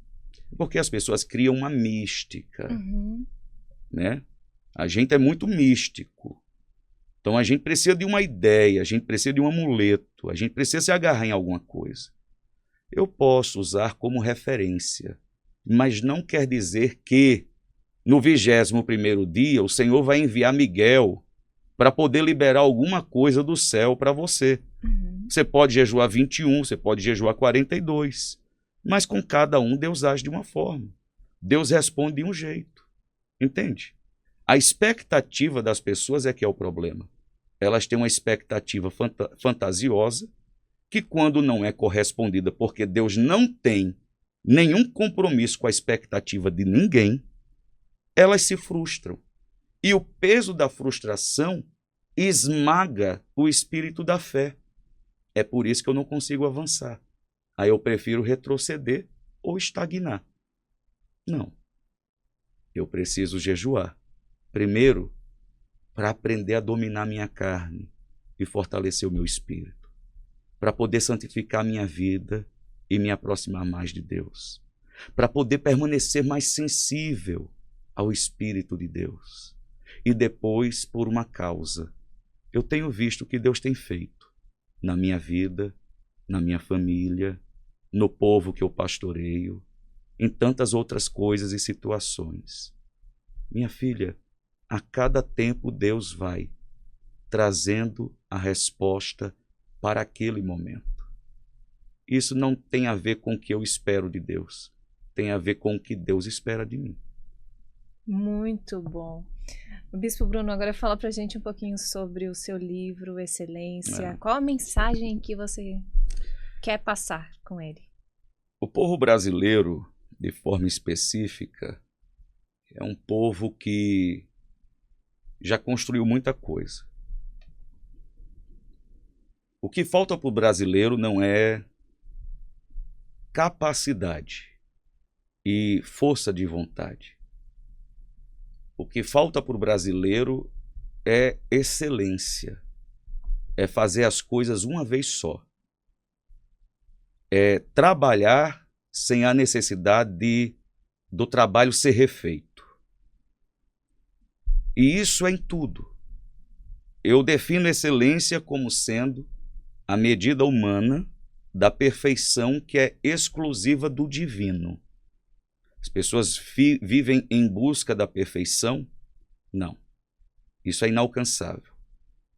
Porque as pessoas criam uma mística, né? A gente é muito místico. Então a gente precisa de uma ideia, a gente precisa de um amuleto, a gente precisa se agarrar em alguma coisa. Eu posso usar como referência Mas não quer dizer que no 21º dia o Senhor vai enviar Miguel para poder liberar alguma coisa do céu para você. Você pode jejuar 21, você pode jejuar 42, mas com cada um Deus age de uma forma. Deus responde de um jeito, entende? A expectativa das pessoas é que é o problema. Elas têm uma expectativa fantasiosa que, quando não é correspondida, porque Deus não tem nenhum compromisso com a expectativa de ninguém, elas se frustram. E o peso da frustração esmaga o espírito da fé. É por isso que eu não consigo avançar. Aí eu prefiro retroceder ou estagnar. Não. Eu preciso jejuar. Primeiro, para aprender a dominar minha carne e fortalecer o meu espírito. Para poder santificar minha vida e me aproximar mais de Deus. Para poder permanecer mais sensível ao Espírito de Deus. E depois, por uma causa. Eu tenho visto o que Deus tem feito na minha vida, na minha família, no povo que eu pastoreio, em tantas outras coisas e situações. Minha filha, a cada tempo Deus vai trazendo a resposta para aquele momento. Isso não tem a ver com o que eu espero de Deus, tem a ver com o que Deus espera de mim. Muito bom. O Bispo Bruno agora fala pra gente um pouquinho sobre o seu livro, Excelência. Qual a mensagem que você quer passar com ele? O povo brasileiro, de forma específica, é um povo que já construiu muita coisa. O que falta para o brasileiro não é capacidade e força de vontade. O que falta para o brasileiro é excelência, é fazer as coisas uma vez só, é trabalhar sem a necessidade do trabalho ser refeito. E isso é em tudo. Eu defino excelência como sendo a medida humana da perfeição que é exclusiva do divino. As pessoas vivem em busca da perfeição? Não. Isso é inalcançável.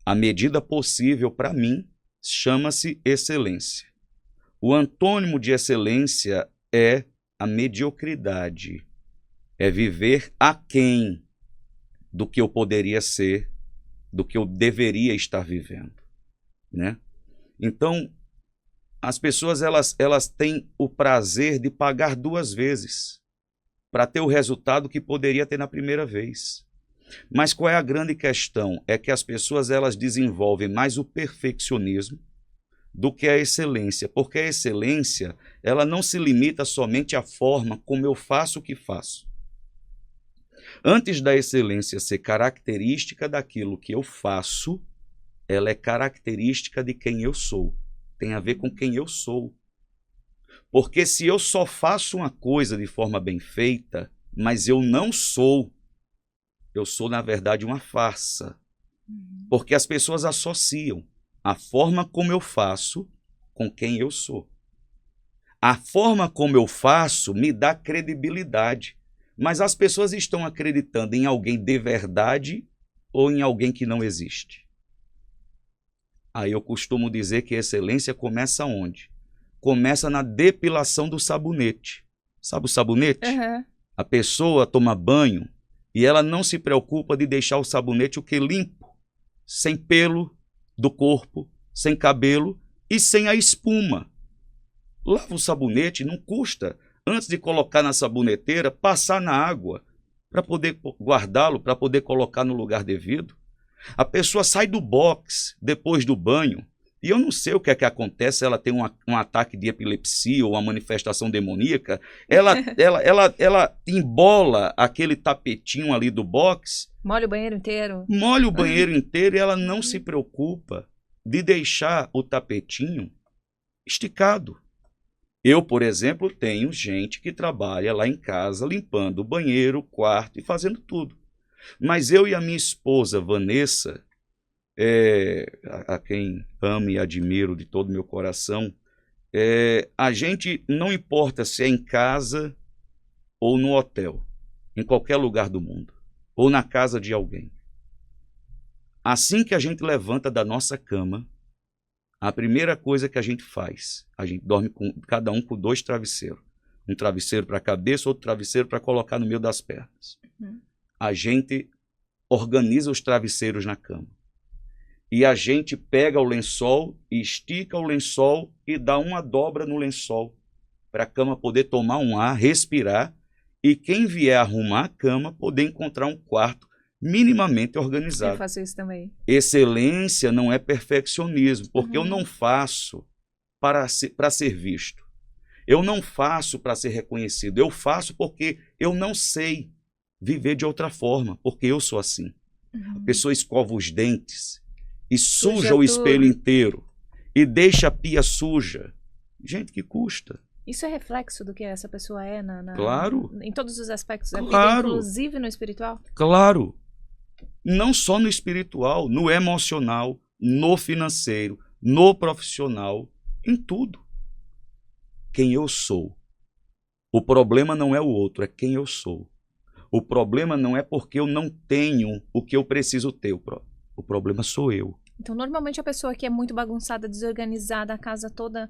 A medida possível para mim chama-se excelência. O antônimo de excelência é a mediocridade. É viver aquém do que eu poderia ser, do que eu deveria estar vivendo, né? Então, as pessoas elas têm o prazer de pagar duas vezes para ter o resultado que poderia ter na primeira vez. Mas qual é a grande questão? É que as pessoas elas desenvolvem mais o perfeccionismo do que a excelência, porque a excelência ela não se limita somente à forma como eu faço o que faço. Antes da excelência ser característica daquilo que eu faço, ela é característica de quem eu sou. Tem a ver com quem eu sou. Porque se eu só faço uma coisa de forma bem feita, mas eu não sou, eu sou, na verdade, uma farsa. Porque as pessoas associam a forma como eu faço com quem eu sou. A forma como eu faço me dá credibilidade. Mas as pessoas estão acreditando em alguém de verdade ou em alguém que não existe? Aí eu costumo dizer que a excelência começa onde? Começa na depilação do sabonete. Sabe o sabonete? Uhum. A pessoa toma banho e ela não se preocupa de deixar o sabonete o que limpo, sem pelo do corpo, sem cabelo e sem a espuma. Lava o sabonete, não custa. Antes de colocar na saboneteira, passar na água para poder guardá-lo, para poder colocar no lugar devido. A pessoa sai do box depois do banho e eu não sei o que é que acontece, ela tem um ataque de epilepsia ou uma manifestação demoníaca, ela embola aquele tapetinho ali do box. Molha o banheiro inteiro. Molha o banheiro inteiro e ela não se preocupa de deixar o tapetinho esticado. Eu, por exemplo, tenho gente que trabalha lá em casa limpando o banheiro, o quarto e fazendo tudo. Mas eu e a minha esposa, Vanessa, a quem amo e admiro de todo o meu coração, a gente não importa se é em casa ou no hotel, em qualquer lugar do mundo, ou na casa de alguém. Assim que a gente levanta da nossa cama, a primeira coisa que a gente faz, a gente dorme com cada um com 2 travesseiros. Um travesseiro para a cabeça, outro travesseiro para colocar no meio das pernas. A gente organiza os travesseiros na cama. E a gente pega o lençol e estica o lençol e dá uma dobra no lençol para a cama poder tomar um ar, respirar, e quem vier arrumar a cama poder encontrar um quarto minimamente organizado. Eu faço isso também. Excelência não é perfeccionismo, porque eu não faço para ser visto. Eu não faço para ser reconhecido. Eu faço porque eu não sei viver de outra forma, porque eu sou assim. A pessoa escova os dentes e suja o espelho inteiro e deixa a pia suja. Gente, que custa? Isso é reflexo do que essa pessoa é Claro. em todos os aspectos da vida, Claro. inclusive no espiritual? Claro. Não só no espiritual, no emocional, no financeiro, no profissional, em tudo. Quem eu sou. O problema não é o outro, é quem eu sou. O problema não é porque eu não tenho o que eu preciso ter. O problema sou eu. Então, normalmente a pessoa que é muito bagunçada, desorganizada, a casa toda,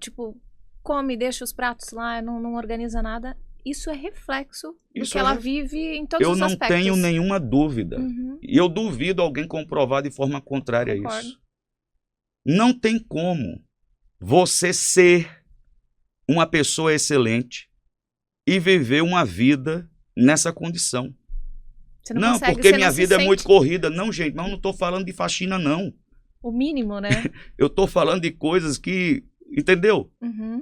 tipo, come, deixa os pratos lá, não organiza nada, isso é reflexo do que ela vive em todos os aspectos. Eu não tenho nenhuma dúvida. E eu duvido alguém comprovar de forma contrária a isso. Não tem como você ser uma pessoa excelente e viver uma vida nessa condição. Você não consegue, porque minha vida é muito corrida. Não, gente, mas eu não estou falando de faxina, não. O mínimo, né? Eu estou falando de coisas que, entendeu?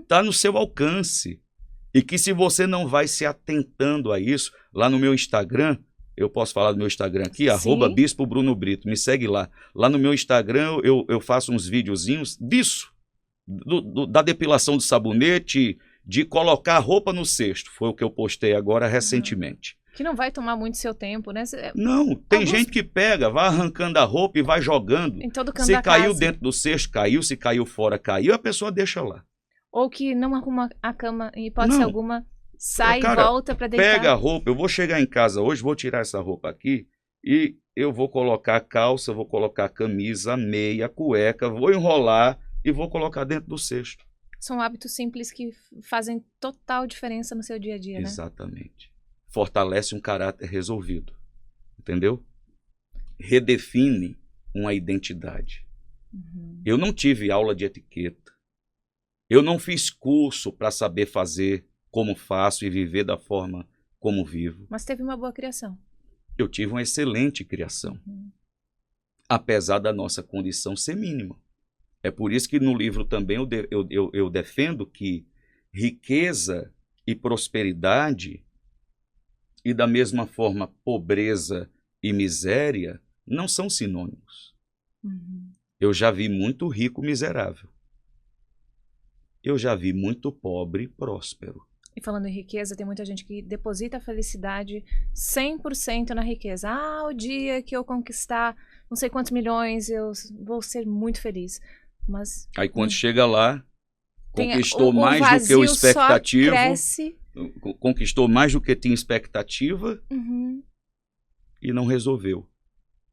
Está no seu alcance. E que se você não vai se atentando a isso, lá no meu Instagram, eu posso falar do meu Instagram aqui, @Bispo Bruno Brito, me segue lá. Lá no meu Instagram eu faço uns videozinhos disso, da depilação do sabonete, de colocar a roupa no cesto. Foi o que eu postei agora recentemente. Que não vai tomar muito seu tempo, né? Não, tem gente que pega, vai arrancando a roupa e vai jogando. Em todo canto se da caiu casa. dentro do cesto, caiu. Se caiu fora, caiu. A pessoa deixa lá. Ou que não arruma a cama, em hipótese alguma, sai e volta para deitar. Pega a roupa, eu vou chegar em casa hoje, vou tirar essa roupa aqui e eu vou colocar a calça, vou colocar a camisa, a meia, a cueca, vou enrolar e vou colocar dentro do cesto. São hábitos simples que fazem total diferença no seu dia a dia, né? Exatamente. Fortalece um caráter resolvido, entendeu? Redefine uma identidade. Eu não tive aula de etiqueta. Eu não fiz curso para saber fazer como faço e viver da forma como vivo. Mas teve uma boa criação. Eu tive uma excelente criação, apesar da nossa condição ser mínima. É por isso que no livro também eu defendo que riqueza e prosperidade, e da mesma forma pobreza e miséria, não são sinônimos. Eu já vi muito rico miserável. Eu já vi muito pobre próspero. E falando em riqueza, tem muita gente que deposita a felicidade 100% na riqueza. O dia que eu conquistar não sei quantos milhões, eu vou ser muito feliz. Mas aí quando chega lá, conquistou mais do que o expectativa. Cresce. Conquistou mais do que tinha expectativa e não resolveu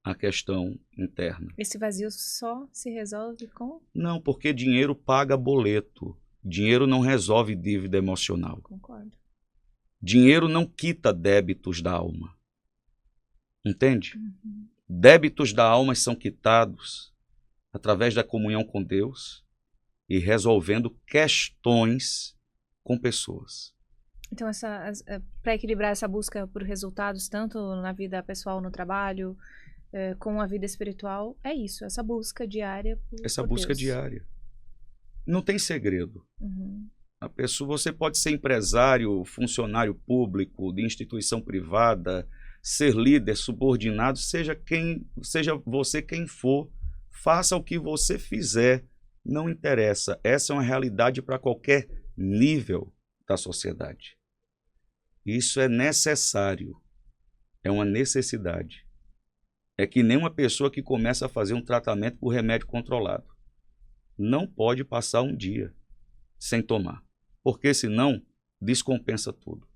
a questão interna. Esse vazio só se resolve com... Não, porque dinheiro paga boleto. Dinheiro não resolve dívida emocional. Concordo. Dinheiro não quita débitos da alma. Entende? Débitos da alma são quitados através da comunhão com Deus e resolvendo questões com pessoas. Então, para equilibrar essa busca por resultados, tanto na vida pessoal, no trabalho, com a vida espiritual, é isso, essa busca diária por busca Deus. Diária. Não tem segredo. A pessoa, você pode ser empresário, funcionário público, de instituição privada, ser líder, subordinado, seja você quem for, faça o que você fizer, não interessa. Essa é uma realidade para qualquer nível da sociedade. Isso é necessário, é uma necessidade. É que nem uma pessoa que começa a fazer um tratamento por remédio controlado. Não pode passar um dia sem tomar, porque senão descompensa tudo.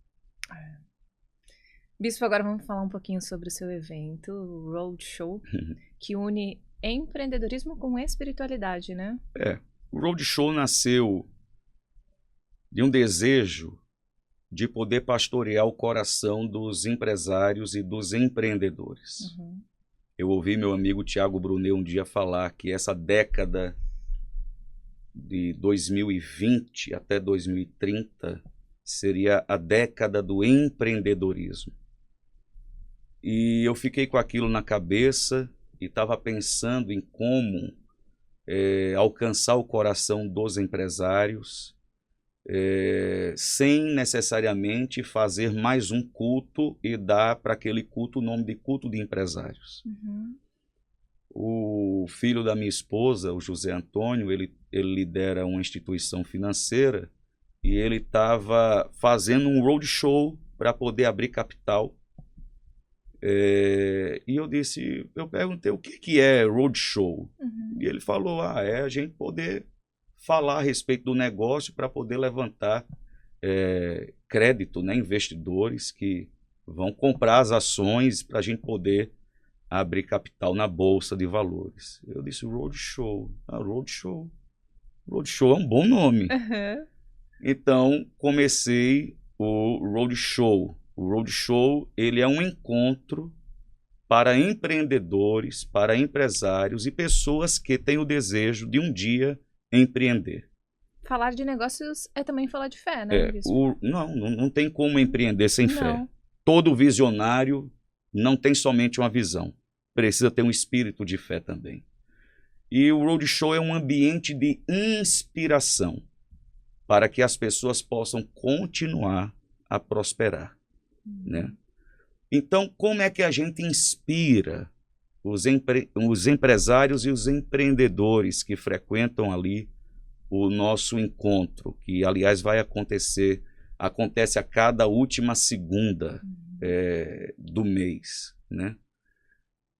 Bispo, agora vamos falar um pouquinho sobre o seu evento, o Roadshow, que une empreendedorismo com espiritualidade, né? O Roadshow nasceu de um desejo de poder pastorear o coração dos empresários e dos empreendedores. Uhum. Eu ouvi meu amigo Tiago Brunet um dia falar que essa década de 2020 até 2030 seria a década do empreendedorismo. E eu fiquei com aquilo na cabeça e estava pensando em como alcançar o coração dos empresários sem necessariamente fazer mais um culto e dar para aquele culto o nome de culto de empresários. Uhum. O filho da minha esposa, o José Antônio, ele lidera uma instituição financeira e ele estava fazendo um roadshow para poder abrir capital. E eu perguntei o que é roadshow. Uhum. E ele falou, é a gente poder falar a respeito do negócio para poder levantar crédito, né, investidores que vão comprar as ações para a gente poder abrir capital na Bolsa de Valores. Eu disse, roadshow. Roadshow. Roadshow é um bom nome. Uhum. Então, comecei o Roadshow. O Roadshow, ele é um encontro para empreendedores, para empresários e pessoas que têm o desejo de um dia empreender. Falar de negócios é também falar de fé, né, Bispo? Não tem como empreender sem fé. Não. Todo visionário não tem somente uma visão, precisa ter um espírito de fé também. E o Roadshow é um ambiente de inspiração para que as pessoas possam continuar a prosperar, né? Então, como é que a gente inspira os empresários e os empreendedores que frequentam ali o nosso encontro, que, aliás, acontece a cada última segunda do mês, né?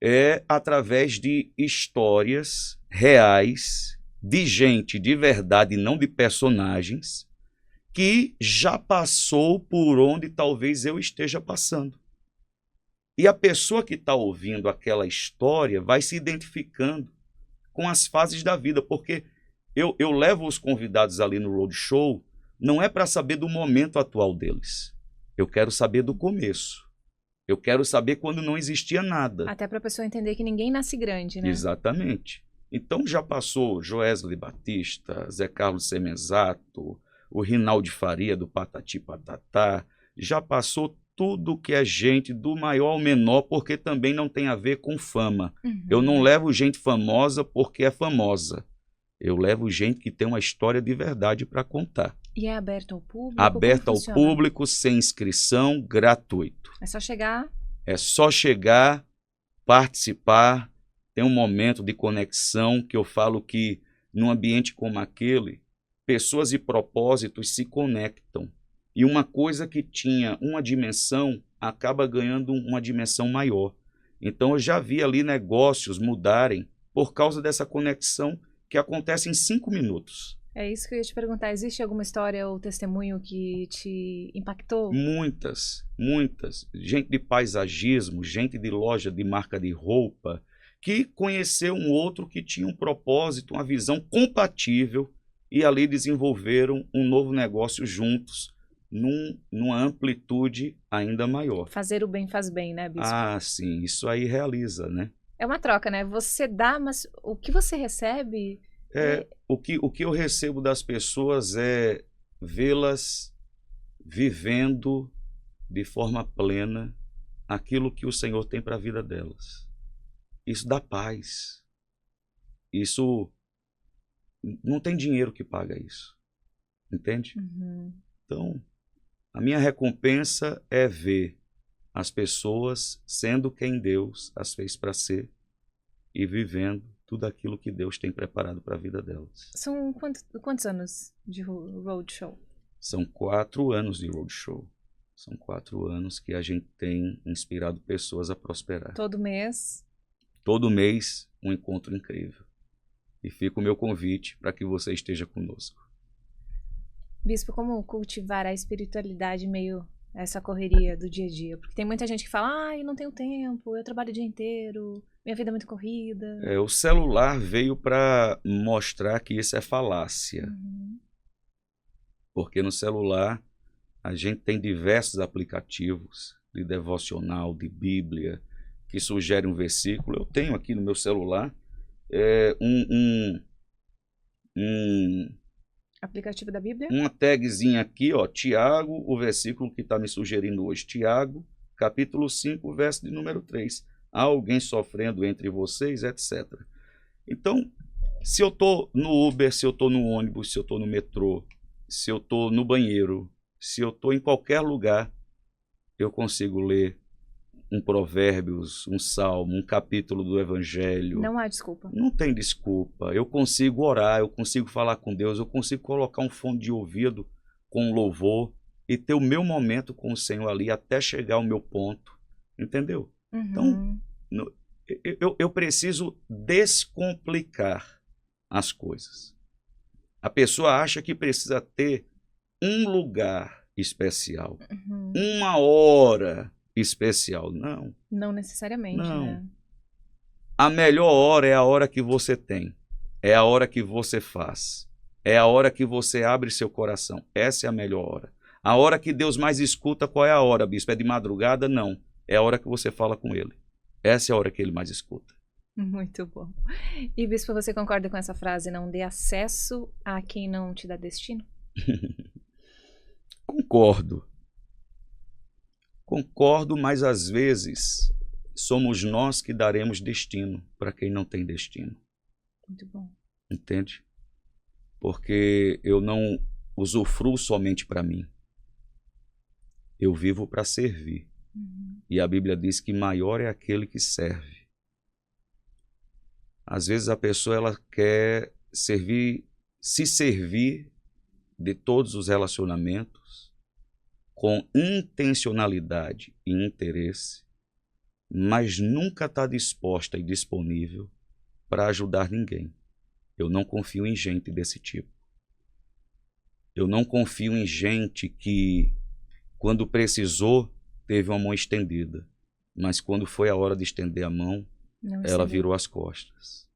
É através de histórias reais, de gente de verdade, não de personagens, que já passou por onde talvez eu esteja passando. E a pessoa que está ouvindo aquela história vai se identificando com as fases da vida, porque eu levo os convidados ali no Roadshow, não é para saber do momento atual deles. Eu quero saber do começo. Eu quero saber quando não existia nada. Até para a pessoa entender que ninguém nasce grande, né? Exatamente. Então já passou Joesley Batista, Zé Carlos Semenzato, o Rinaldi Faria do Patati Patatá, já passou tudo que é gente do maior ao menor, porque também não tem a ver com fama. Uhum. Eu não levo gente famosa porque é famosa. Eu levo gente que tem uma história de verdade para contar. E é aberto ao público? Aberto ao público, sem inscrição, gratuito. É só chegar? É só chegar, participar. Tem um momento de conexão que eu falo que, num ambiente como aquele, pessoas e propósitos se conectam. E uma coisa que tinha uma dimensão acaba ganhando uma dimensão maior. Então, eu já vi ali negócios mudarem por causa dessa conexão que acontece em 5 minutos. É isso que eu ia te perguntar. Existe alguma história ou testemunho que te impactou? Muitas, muitas. Gente de paisagismo, gente de loja de marca de roupa, que conheceu um outro que tinha um propósito, uma visão compatível e ali desenvolveram um novo negócio juntos, numa amplitude ainda maior. Fazer o bem faz bem, né, Bispo? Ah, sim, isso aí realiza, né? É uma troca, né? Você dá, mas o que você recebe... O que eu recebo das pessoas é vê-las vivendo de forma plena aquilo que o Senhor tem para a vida delas. Isso dá paz. Isso não tem dinheiro que paga isso. Entende? Uhum. Então, a minha recompensa é ver as pessoas sendo quem Deus as fez para ser e vivendo tudo aquilo que Deus tem preparado para a vida delas. São quantos anos de Roadshow? São 4 anos de Roadshow. São 4 anos que a gente tem inspirado pessoas a prosperar. Todo mês? Todo mês, um encontro incrível. E fica o meu convite para que você esteja conosco. Bispo, como cultivar a espiritualidade em meio essa correria do dia a dia? Porque tem muita gente que fala, eu não tenho tempo, eu trabalho o dia inteiro, minha vida é muito corrida. O celular veio para mostrar que isso é falácia. Porque no celular a gente tem diversos aplicativos de devocional, de Bíblia, que sugerem um versículo. Eu tenho aqui no meu celular Aplicativo da Bíblia? Uma tagzinha aqui, ó, Tiago, o versículo que está me sugerindo hoje. Tiago, capítulo 5, verso de número 3. Há alguém sofrendo entre vocês, etc. Então, se eu estou no Uber, se eu estou no ônibus, se eu estou no metrô, se eu estou no banheiro, se eu estou em qualquer lugar, eu consigo ler um Provérbios, um Salmo, um capítulo do Evangelho. Não há desculpa. Não tem desculpa. Eu consigo orar, eu consigo falar com Deus, eu consigo colocar um fone de ouvido com um louvor e ter o meu momento com o Senhor ali até chegar ao meu ponto. Entendeu? Então, eu preciso descomplicar as coisas. A pessoa acha que precisa ter um lugar especial, uma hora especial. Não. Não necessariamente, não. Né? A melhor hora é a hora que você tem. É a hora que você faz. É a hora que você abre seu coração. Essa é a melhor hora. A hora que Deus mais escuta, qual é a hora, bispo? É de madrugada? Não. É a hora que você fala com Ele. Essa é a hora que Ele mais escuta. Muito bom. E, bispo, você concorda com essa frase? Não dê acesso a quem não te dá destino? Concordo. Concordo, mas às vezes somos nós que daremos destino para quem não tem destino. Muito bom. Entende? Porque eu não usufruo somente para mim. Eu vivo para servir. E a Bíblia diz que maior é aquele que serve. Às vezes a pessoa ela quer se servir de todos os relacionamentos com intencionalidade e interesse, mas nunca está disposta e disponível para ajudar ninguém. Eu não confio em gente desse tipo. Eu não confio em gente que, quando precisou, teve uma mão estendida, mas quando foi a hora de estender a mão, ela virou as costas.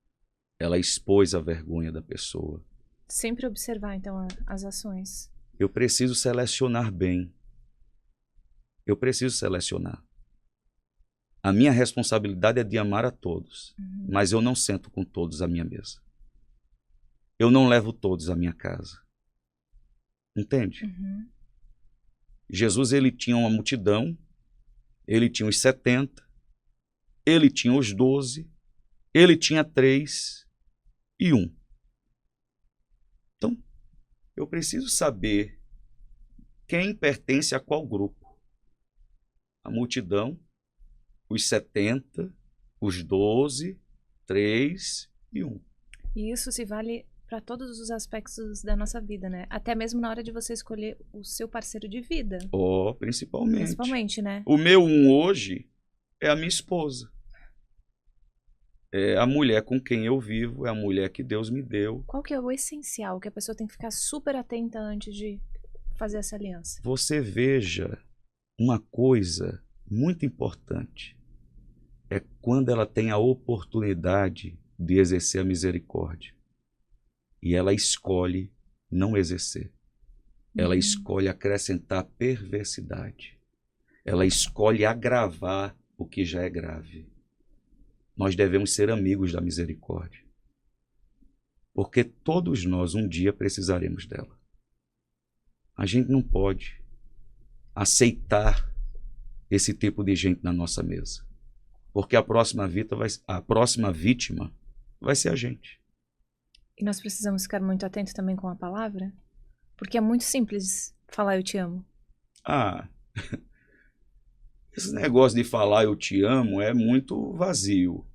Ela expôs a vergonha da pessoa. Sempre observar, então, as ações. Eu preciso selecionar bem. Eu preciso selecionar. A minha responsabilidade é de amar a todos, mas eu não sento com todos à minha mesa. Eu não levo todos à minha casa. Entende? Jesus, ele tinha uma multidão, ele tinha os 70, ele tinha os 12, ele tinha 3 e 1. Então, eu preciso saber quem pertence a qual grupo. A multidão, os 70, os 12, 3 e 1. E isso se vale para todos os aspectos da nossa vida, né? Até mesmo na hora de você escolher o seu parceiro de vida. Principalmente. Principalmente, né? O meu 1 hoje é a minha esposa. É a mulher com quem eu vivo, é a mulher que Deus me deu. Qual que é o essencial que a pessoa tem que ficar super atenta antes de fazer essa aliança? Você veja uma coisa muito importante. É quando ela tem a oportunidade de exercer a misericórdia. E ela escolhe não exercer. Ela escolhe acrescentar perversidade. Ela escolhe agravar o que já é grave. Nós devemos ser amigos da misericórdia. Porque todos nós um dia precisaremos dela. A gente não pode aceitar esse tipo de gente na nossa mesa. Porque a próxima vítima vai ser a gente. E nós precisamos ficar muito atentos também com a palavra, porque é muito simples falar eu te amo. Esse negócio de falar eu te amo é muito vazio,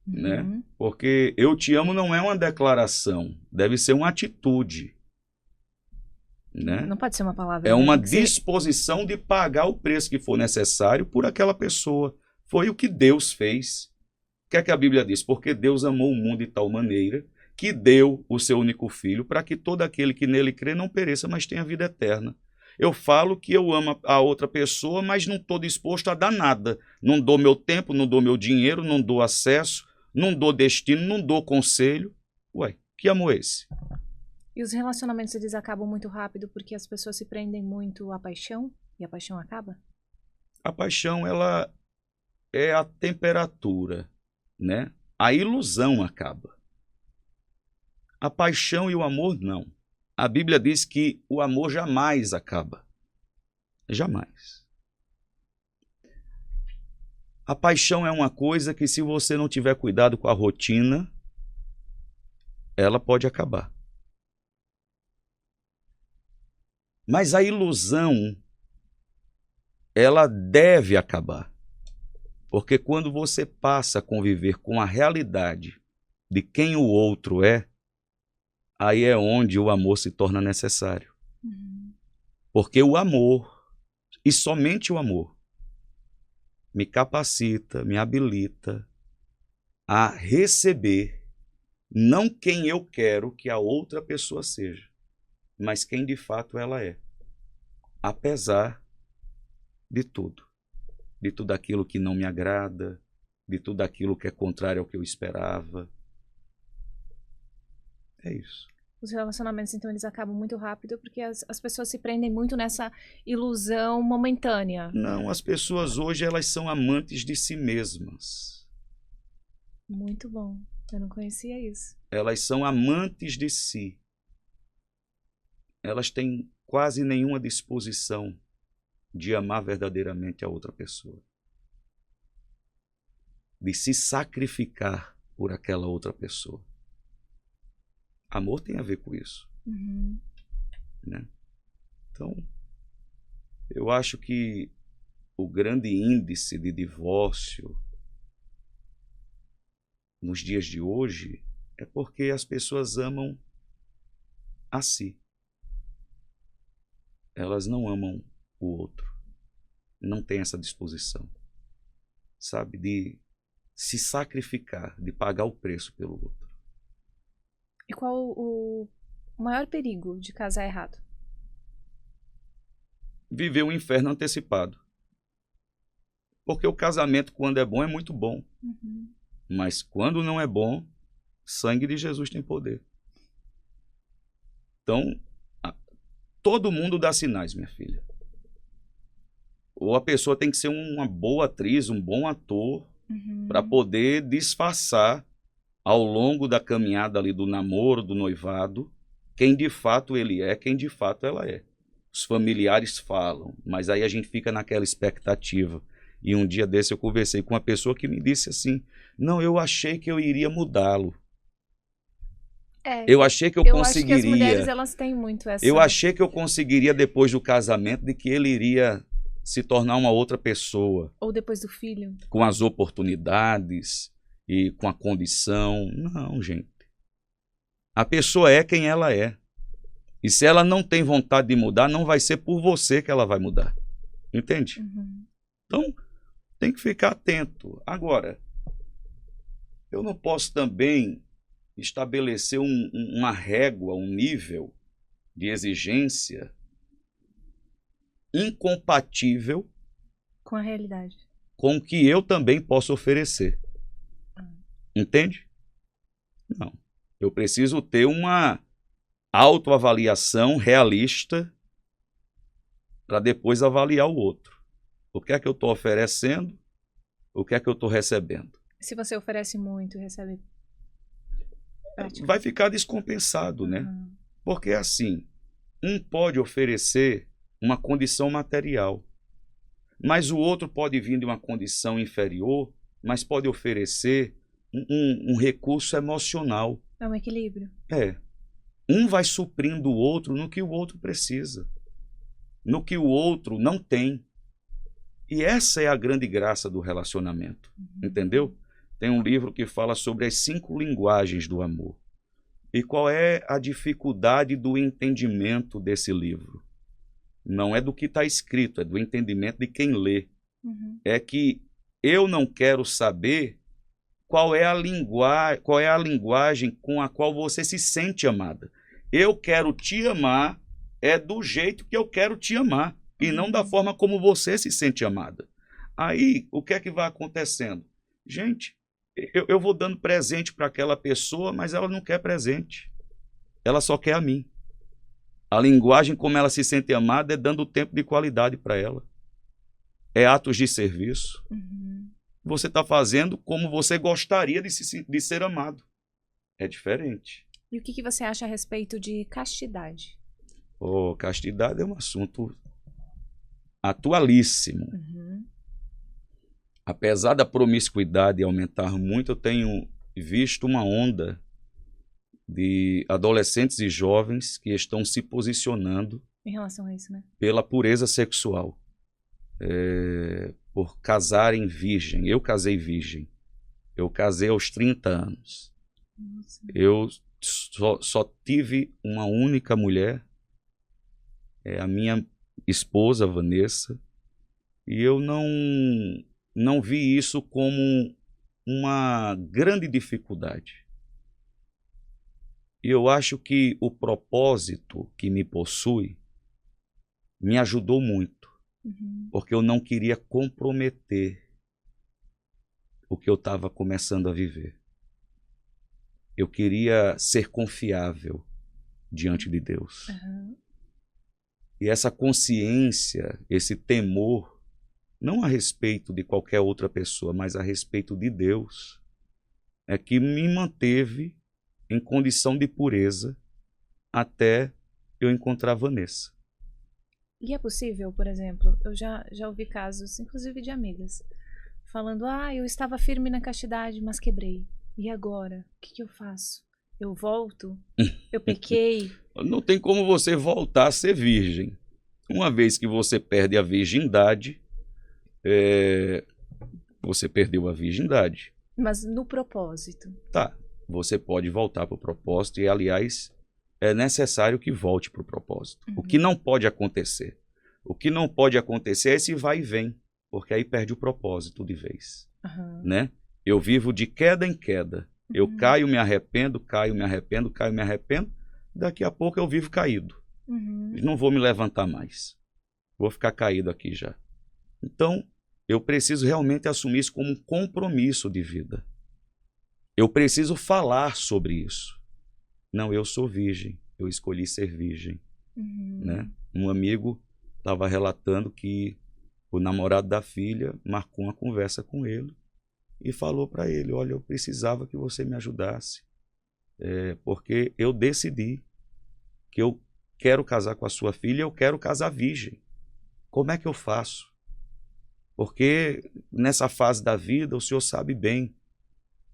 né? Porque eu te amo não é uma declaração, deve ser uma atitude, né? Não pode ser uma palavra. É uma disposição de pagar o preço que for necessário por aquela pessoa. Foi o que Deus fez. O que é que a Bíblia diz? Porque Deus amou o mundo de tal maneira que deu o seu único filho para que todo aquele que nele crê não pereça, mas tenha vida eterna. Eu falo que eu amo a outra pessoa, mas não estou disposto a dar nada. Não dou meu tempo, não dou meu dinheiro, não dou acesso, não dou destino, não dou conselho. Ué, que amor é esse? E os relacionamentos, eles acabam muito rápido porque as pessoas se prendem muito à paixão e a paixão acaba? A paixão, ela é a temperatura, né? A ilusão acaba. A paixão e o amor, não. A Bíblia diz que o amor jamais acaba. Jamais. A paixão é uma coisa que, se você não tiver cuidado com a rotina, ela pode acabar. Mas a ilusão, ela deve acabar. Porque quando você passa a conviver com a realidade de quem o outro é, aí é onde o amor se torna necessário. Porque o amor, e somente o amor, me capacita, me habilita a receber não quem eu quero que a outra pessoa seja, mas quem de fato ela é. Apesar de tudo aquilo que não me agrada, de tudo aquilo que é contrário ao que eu esperava. É isso. Os relacionamentos, então, eles acabam muito rápido porque as pessoas se prendem muito nessa ilusão momentânea. Não, as pessoas hoje, elas são amantes de si mesmas. Muito bom. Eu não conhecia isso. Elas são amantes de si. Elas têm quase nenhuma disposição de amar verdadeiramente a outra pessoa. De se sacrificar por aquela outra pessoa. Amor tem a ver com isso. Né? Então, eu acho que o grande índice de divórcio nos dias de hoje é porque as pessoas amam a si. Elas não amam o outro. Não tem essa disposição, sabe, de se sacrificar, de pagar o preço pelo outro. E qual o maior perigo de casar errado? Viver um inferno antecipado. Porque o casamento, quando é bom, é muito bom. Mas quando não é bom, sangue de Jesus tem poder. Então, todo mundo dá sinais, minha filha. Ou a pessoa tem que ser uma boa atriz, um bom ator, para poder disfarçar ao longo da caminhada ali do namoro, do noivado, quem de fato ele é, quem de fato ela é. Os familiares falam, mas aí a gente fica naquela expectativa. E um dia desse eu conversei com uma pessoa que me disse assim, não, eu achei que eu iria mudá-lo. Eu achei que eu conseguiria. Acho que as mulheres, elas têm muito essa... Eu achei que eu conseguiria, depois do casamento, de que ele iria se tornar uma outra pessoa. Ou depois do filho. Com as oportunidades e com a condição. Não, gente. A pessoa é quem ela é. E se ela não tem vontade de mudar, não vai ser por você que ela vai mudar. Entende? Então, tem que ficar atento. Agora, eu não posso também estabelecer uma régua, um nível de exigência incompatível com a realidade, com o que eu também posso oferecer. Entende? Não. Eu preciso ter uma autoavaliação realista para depois avaliar o outro. O que é que eu estou oferecendo? O que é que eu estou recebendo? Se você oferece muito e recebe... vai ficar descompensado, né? Porque assim, um pode oferecer uma condição material, mas o outro pode vir de uma condição inferior, mas pode oferecer um recurso emocional. É um equilíbrio. É. Um vai suprindo o outro no que o outro precisa, no que o outro não tem. E essa é a grande graça do relacionamento, entendeu? Tem um livro que fala sobre as 5 linguagens do amor. E qual é a dificuldade do entendimento desse livro? Não é do que está escrito, é do entendimento de quem lê. É que eu não quero saber qual é a linguagem com a qual você se sente amada. Eu quero te amar é do jeito que eu quero te amar e não da forma como você se sente amada. Aí, o que é que vai acontecendo? Gente, eu vou dando presente para aquela pessoa, mas ela não quer presente. Ela só quer a mim. A linguagem como ela se sente amada é dando tempo de qualidade para ela. É atos de serviço. Você está fazendo como você gostaria de ser amado. É diferente. E o que você acha a respeito de castidade? Castidade é um assunto atualíssimo. Apesar da promiscuidade aumentar muito, eu tenho visto uma onda de adolescentes e jovens que estão se posicionando em relação a isso, né? Pela pureza sexual, por casarem virgem. Eu casei virgem. Eu casei aos 30 anos. Nossa. Eu só tive uma única mulher, a minha esposa, Vanessa, e eu não vi isso como uma grande dificuldade. E eu acho que o propósito que me possui me ajudou muito, porque eu não queria comprometer o que eu estava começando a viver. Eu queria ser confiável diante de Deus. E essa consciência, esse temor, não a respeito de qualquer outra pessoa, mas a respeito de Deus, é que me manteve em condição de pureza até eu encontrar Vanessa. E é possível, por exemplo, eu já ouvi casos, inclusive de amigas, falando, eu estava firme na castidade, mas quebrei. E agora? O que eu faço? Eu volto? Eu pequei? Não tem como você voltar a ser virgem. Uma vez que você perde a virgindade, você perdeu a virgindade. Mas no propósito. Tá, você pode voltar para o propósito e, aliás, é necessário que volte para o propósito. O que não pode acontecer? O que não pode acontecer é esse vai e vem, porque aí perde o propósito de vez. Né? Eu vivo de queda em queda. Eu caio, me arrependo, caio, me arrependo, caio, me arrependo. Daqui a pouco eu vivo caído. Não vou me levantar mais. Vou ficar caído aqui já. Então, eu preciso realmente assumir isso como um compromisso de vida. Eu preciso falar sobre isso. Não, eu sou virgem. Eu escolhi ser virgem. Né? Um amigo estava relatando que o namorado da filha marcou uma conversa com ele e falou para ele, olha, eu precisava que você me ajudasse, porque eu decidi que eu quero casar com a sua filha, eu quero casar virgem. Como é que eu faço? Porque nessa fase da vida o senhor sabe bem.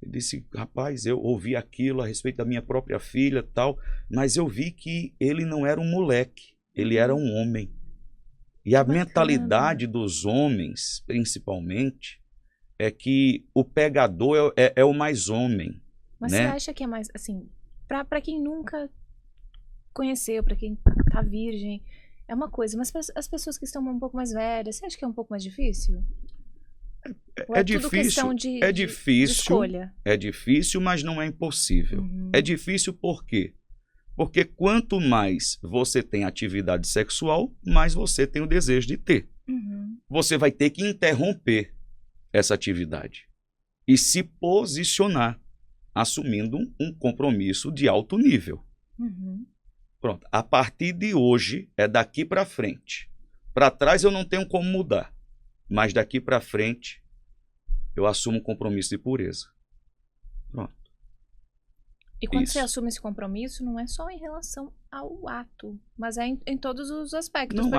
Ele disse, rapaz, eu ouvi aquilo a respeito da minha própria filha, tal, mas eu vi que ele não era um moleque, ele era um homem. E a mentalidade dos homens, principalmente, é que o pegador é o mais homem. Mas né? Você acha que é mais, assim, para quem nunca conheceu, para quem tá virgem, é uma coisa, mas para as pessoas que estão um pouco mais velhas, você acha que é um pouco mais difícil? É difícil, de escolha? É difícil, mas não é impossível. É difícil por quê? Porque quanto mais você tem atividade sexual, mais você tem o desejo de ter. Você vai ter que interromper essa atividade e se posicionar, assumindo um compromisso de alto nível. Pronto. A partir de hoje, é daqui para frente. Para trás eu não tenho como mudar, mas daqui para frente eu assumo um compromisso de pureza. Pronto. E quando você assume esse compromisso, não é só em relação ao ato, mas é em todos os aspectos. Não,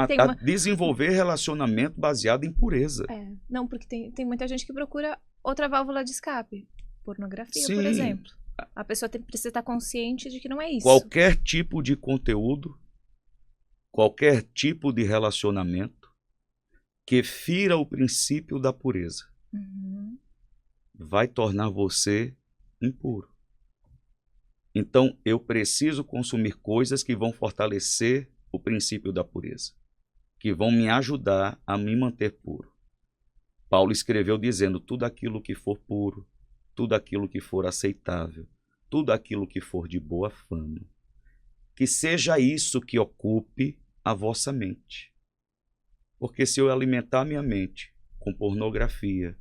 desenvolver relacionamento baseado em pureza. Não, porque tem muita gente que procura outra válvula de escape. Pornografia, Sim. por exemplo. A pessoa precisa estar consciente de que não é isso. Qualquer tipo de conteúdo, qualquer tipo de relacionamento que fira o princípio da pureza vai tornar você impuro. Então, eu preciso consumir coisas que vão fortalecer o princípio da pureza, que vão me ajudar a me manter puro. Paulo escreveu dizendo, tudo aquilo que for puro, tudo aquilo que for aceitável, tudo aquilo que for de boa fama, que seja isso que ocupe a vossa mente. Porque se eu alimentar minha mente com pornografia,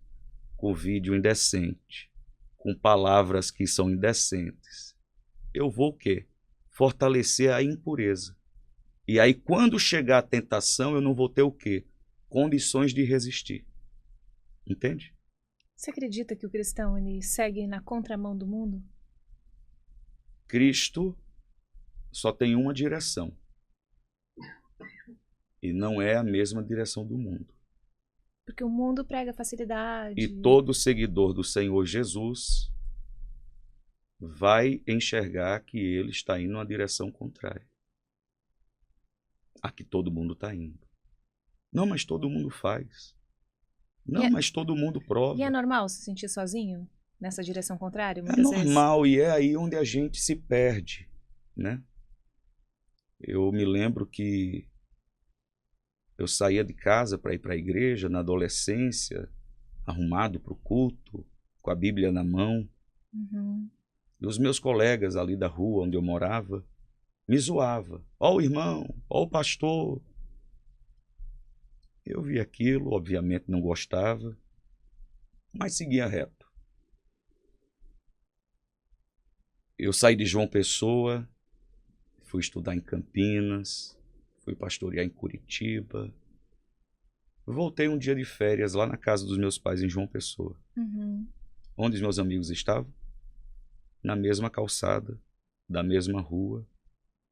com vídeo indecente, com palavras que são indecentes, eu vou o quê? Fortalecer a impureza. E aí, quando chegar a tentação, eu não vou ter o quê? Condições de resistir. Entende? Você acredita que o cristão ele segue na contramão do mundo? Cristo só tem uma direção. E não é a mesma direção do mundo. Porque o mundo prega facilidade. E todo seguidor do Senhor Jesus vai enxergar que ele está indo na direção contrária a que todo mundo está indo. Não, mas todo mundo faz. Não, mas todo mundo prova. E é normal se sentir sozinho nessa direção contrária? É normal, e é aí onde a gente se perde, né? Eu me lembro que eu saía de casa para ir para a igreja na adolescência, arrumado para o culto, com a Bíblia na mão. Uhum. E os meus colegas ali da rua onde eu morava me zoavam. Ó o irmão, ó o pastor. Eu vi aquilo, obviamente não gostava, mas seguia reto. Eu saí de João Pessoa, fui estudar em Campinas, fui pastorear em Curitiba. Voltei um dia de férias lá na casa dos meus pais em João Pessoa. Uhum. Onde os meus amigos estavam? Na mesma calçada, da mesma rua,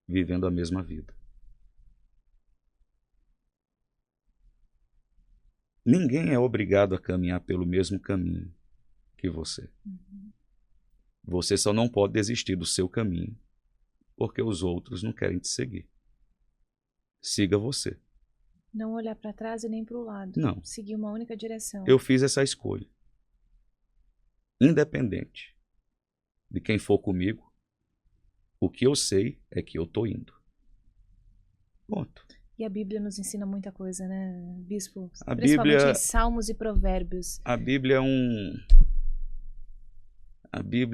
vivendo a mesma vida. Ninguém é obrigado a caminhar pelo mesmo caminho que você. Uhum. Você só não pode desistir do seu caminho, porque os outros não querem te seguir. Siga você. Não olhar para trás e nem para o lado. Não. Seguir uma única direção. Eu fiz essa escolha. Independente de quem for comigo, o que eu sei é que eu estou indo. Ponto. E a Bíblia nos ensina muita coisa, né, Bispo? A Principalmente Bíblia- em Salmos e Provérbios. A Bíblia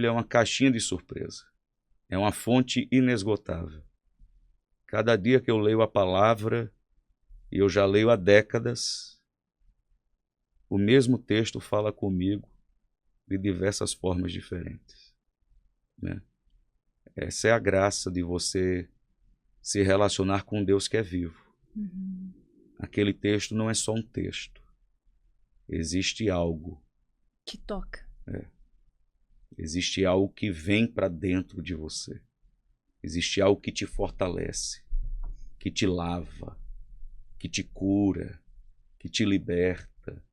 é uma caixinha de surpresa. É uma fonte inesgotável. Cada dia que eu leio a palavra, e eu já leio há décadas, o mesmo texto fala comigo de diversas formas diferentes, né? Essa é a graça de você se relacionar com Deus que é vivo. Uhum. Aquele texto não é só um texto. Existe algo. Que toca. Existe algo que vem para dentro de você. Existe algo que te fortalece, que te lava, que te cura, que te liberta.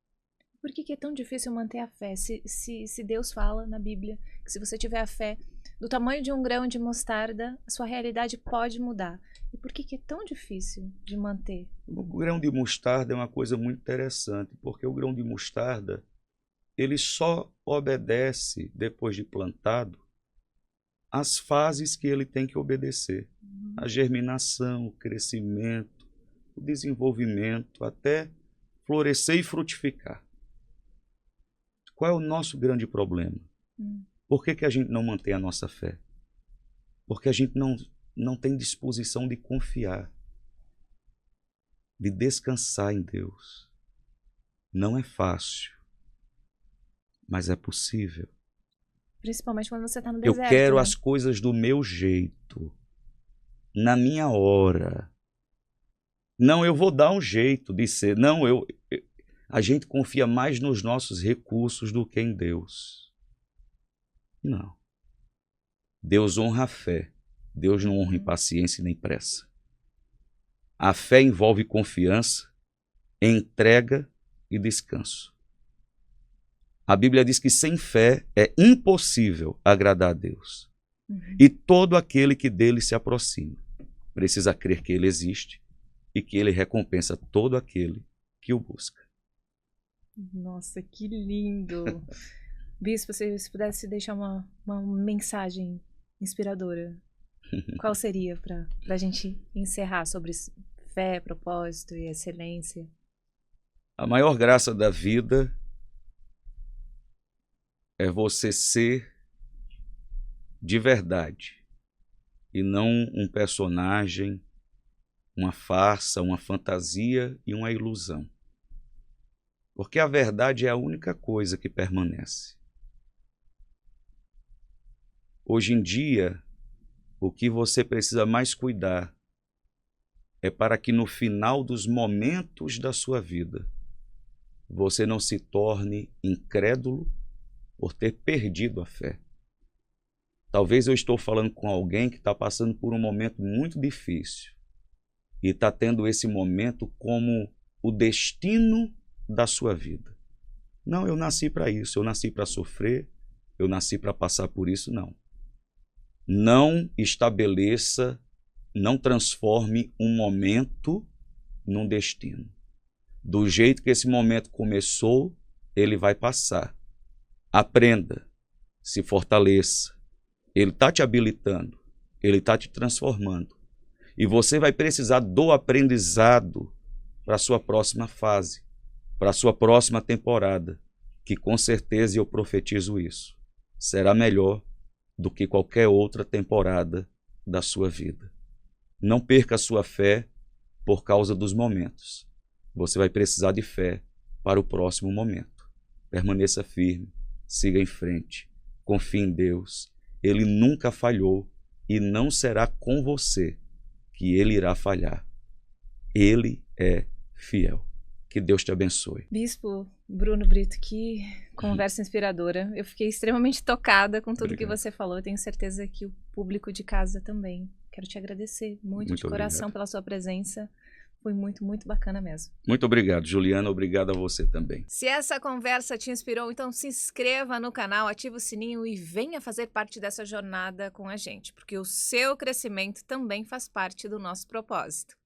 Por que é tão difícil manter a fé? Se Deus fala na Bíblia que se você tiver a fé do tamanho de um grão de mostarda, a sua realidade pode mudar. E por que é tão difícil de manter? O grão de mostarda é uma coisa muito interessante, porque o grão de mostarda, ele só obedece, depois de plantado, as fases que ele tem que obedecer. A germinação, o crescimento, o desenvolvimento, até florescer e frutificar. Qual é o nosso grande problema? Por que a gente não mantém a nossa fé? Porque a gente não tem disposição de confiar, de descansar em Deus. Não é fácil, mas é possível. Principalmente quando você está no Eu deserto. quero né? as coisas do meu jeito, na minha hora. Não, eu vou dar um jeito de ser. Não, a gente confia mais nos nossos recursos do que em Deus. Não. Deus honra a fé. Deus não honra impaciência nem pressa. A fé envolve confiança, entrega e descanso. A Bíblia diz que sem fé é impossível agradar a Deus. E todo aquele que dele se aproxima precisa crer que ele existe e que ele recompensa todo aquele que o busca. Nossa, que lindo! Bispo, se pudesse deixar uma mensagem inspiradora, qual seria para a gente encerrar sobre fé, propósito e excelência? A maior graça da vida é você ser de verdade e não um personagem uma farsa, uma fantasia e uma ilusão. Porque a verdade é a única coisa que permanece. Hoje em dia, o que você precisa mais cuidar é para que no final dos momentos da sua vida, você não se torne incrédulo por ter perdido a fé. Talvez eu estou falando com alguém que está passando por um momento muito difícil e está tendo esse momento como o destino da sua vida. Não, eu nasci para isso, eu nasci para sofrer, eu nasci para passar por isso, não. Não estabeleça, não transforme um momento num destino. Do jeito que esse momento começou, ele vai passar. Aprenda, se fortaleça. Ele está te habilitando, ele está te transformando. E você vai precisar do aprendizado para a sua próxima fase, para a sua próxima temporada, que com certeza eu profetizo isso. Será melhor do que qualquer outra temporada da sua vida. Não perca a sua fé por causa dos momentos. Você vai precisar de fé para o próximo momento. Permaneça firme, siga em frente, confie em Deus. Ele nunca falhou e não será com você que ele irá falhar. Ele é fiel. Que Deus te abençoe. Bispo Bruno Brito, que conversa inspiradora. Eu fiquei extremamente tocada com tudo que você falou. Eu tenho certeza que o público de casa também. Quero te agradecer muito de coração pela sua presença. Foi muito, muito bacana mesmo. Muito obrigado, Juliana. Obrigado a você também. Se essa conversa te inspirou, então se inscreva no canal, ative o sininho e venha fazer parte dessa jornada com a gente, porque o seu crescimento também faz parte do nosso propósito.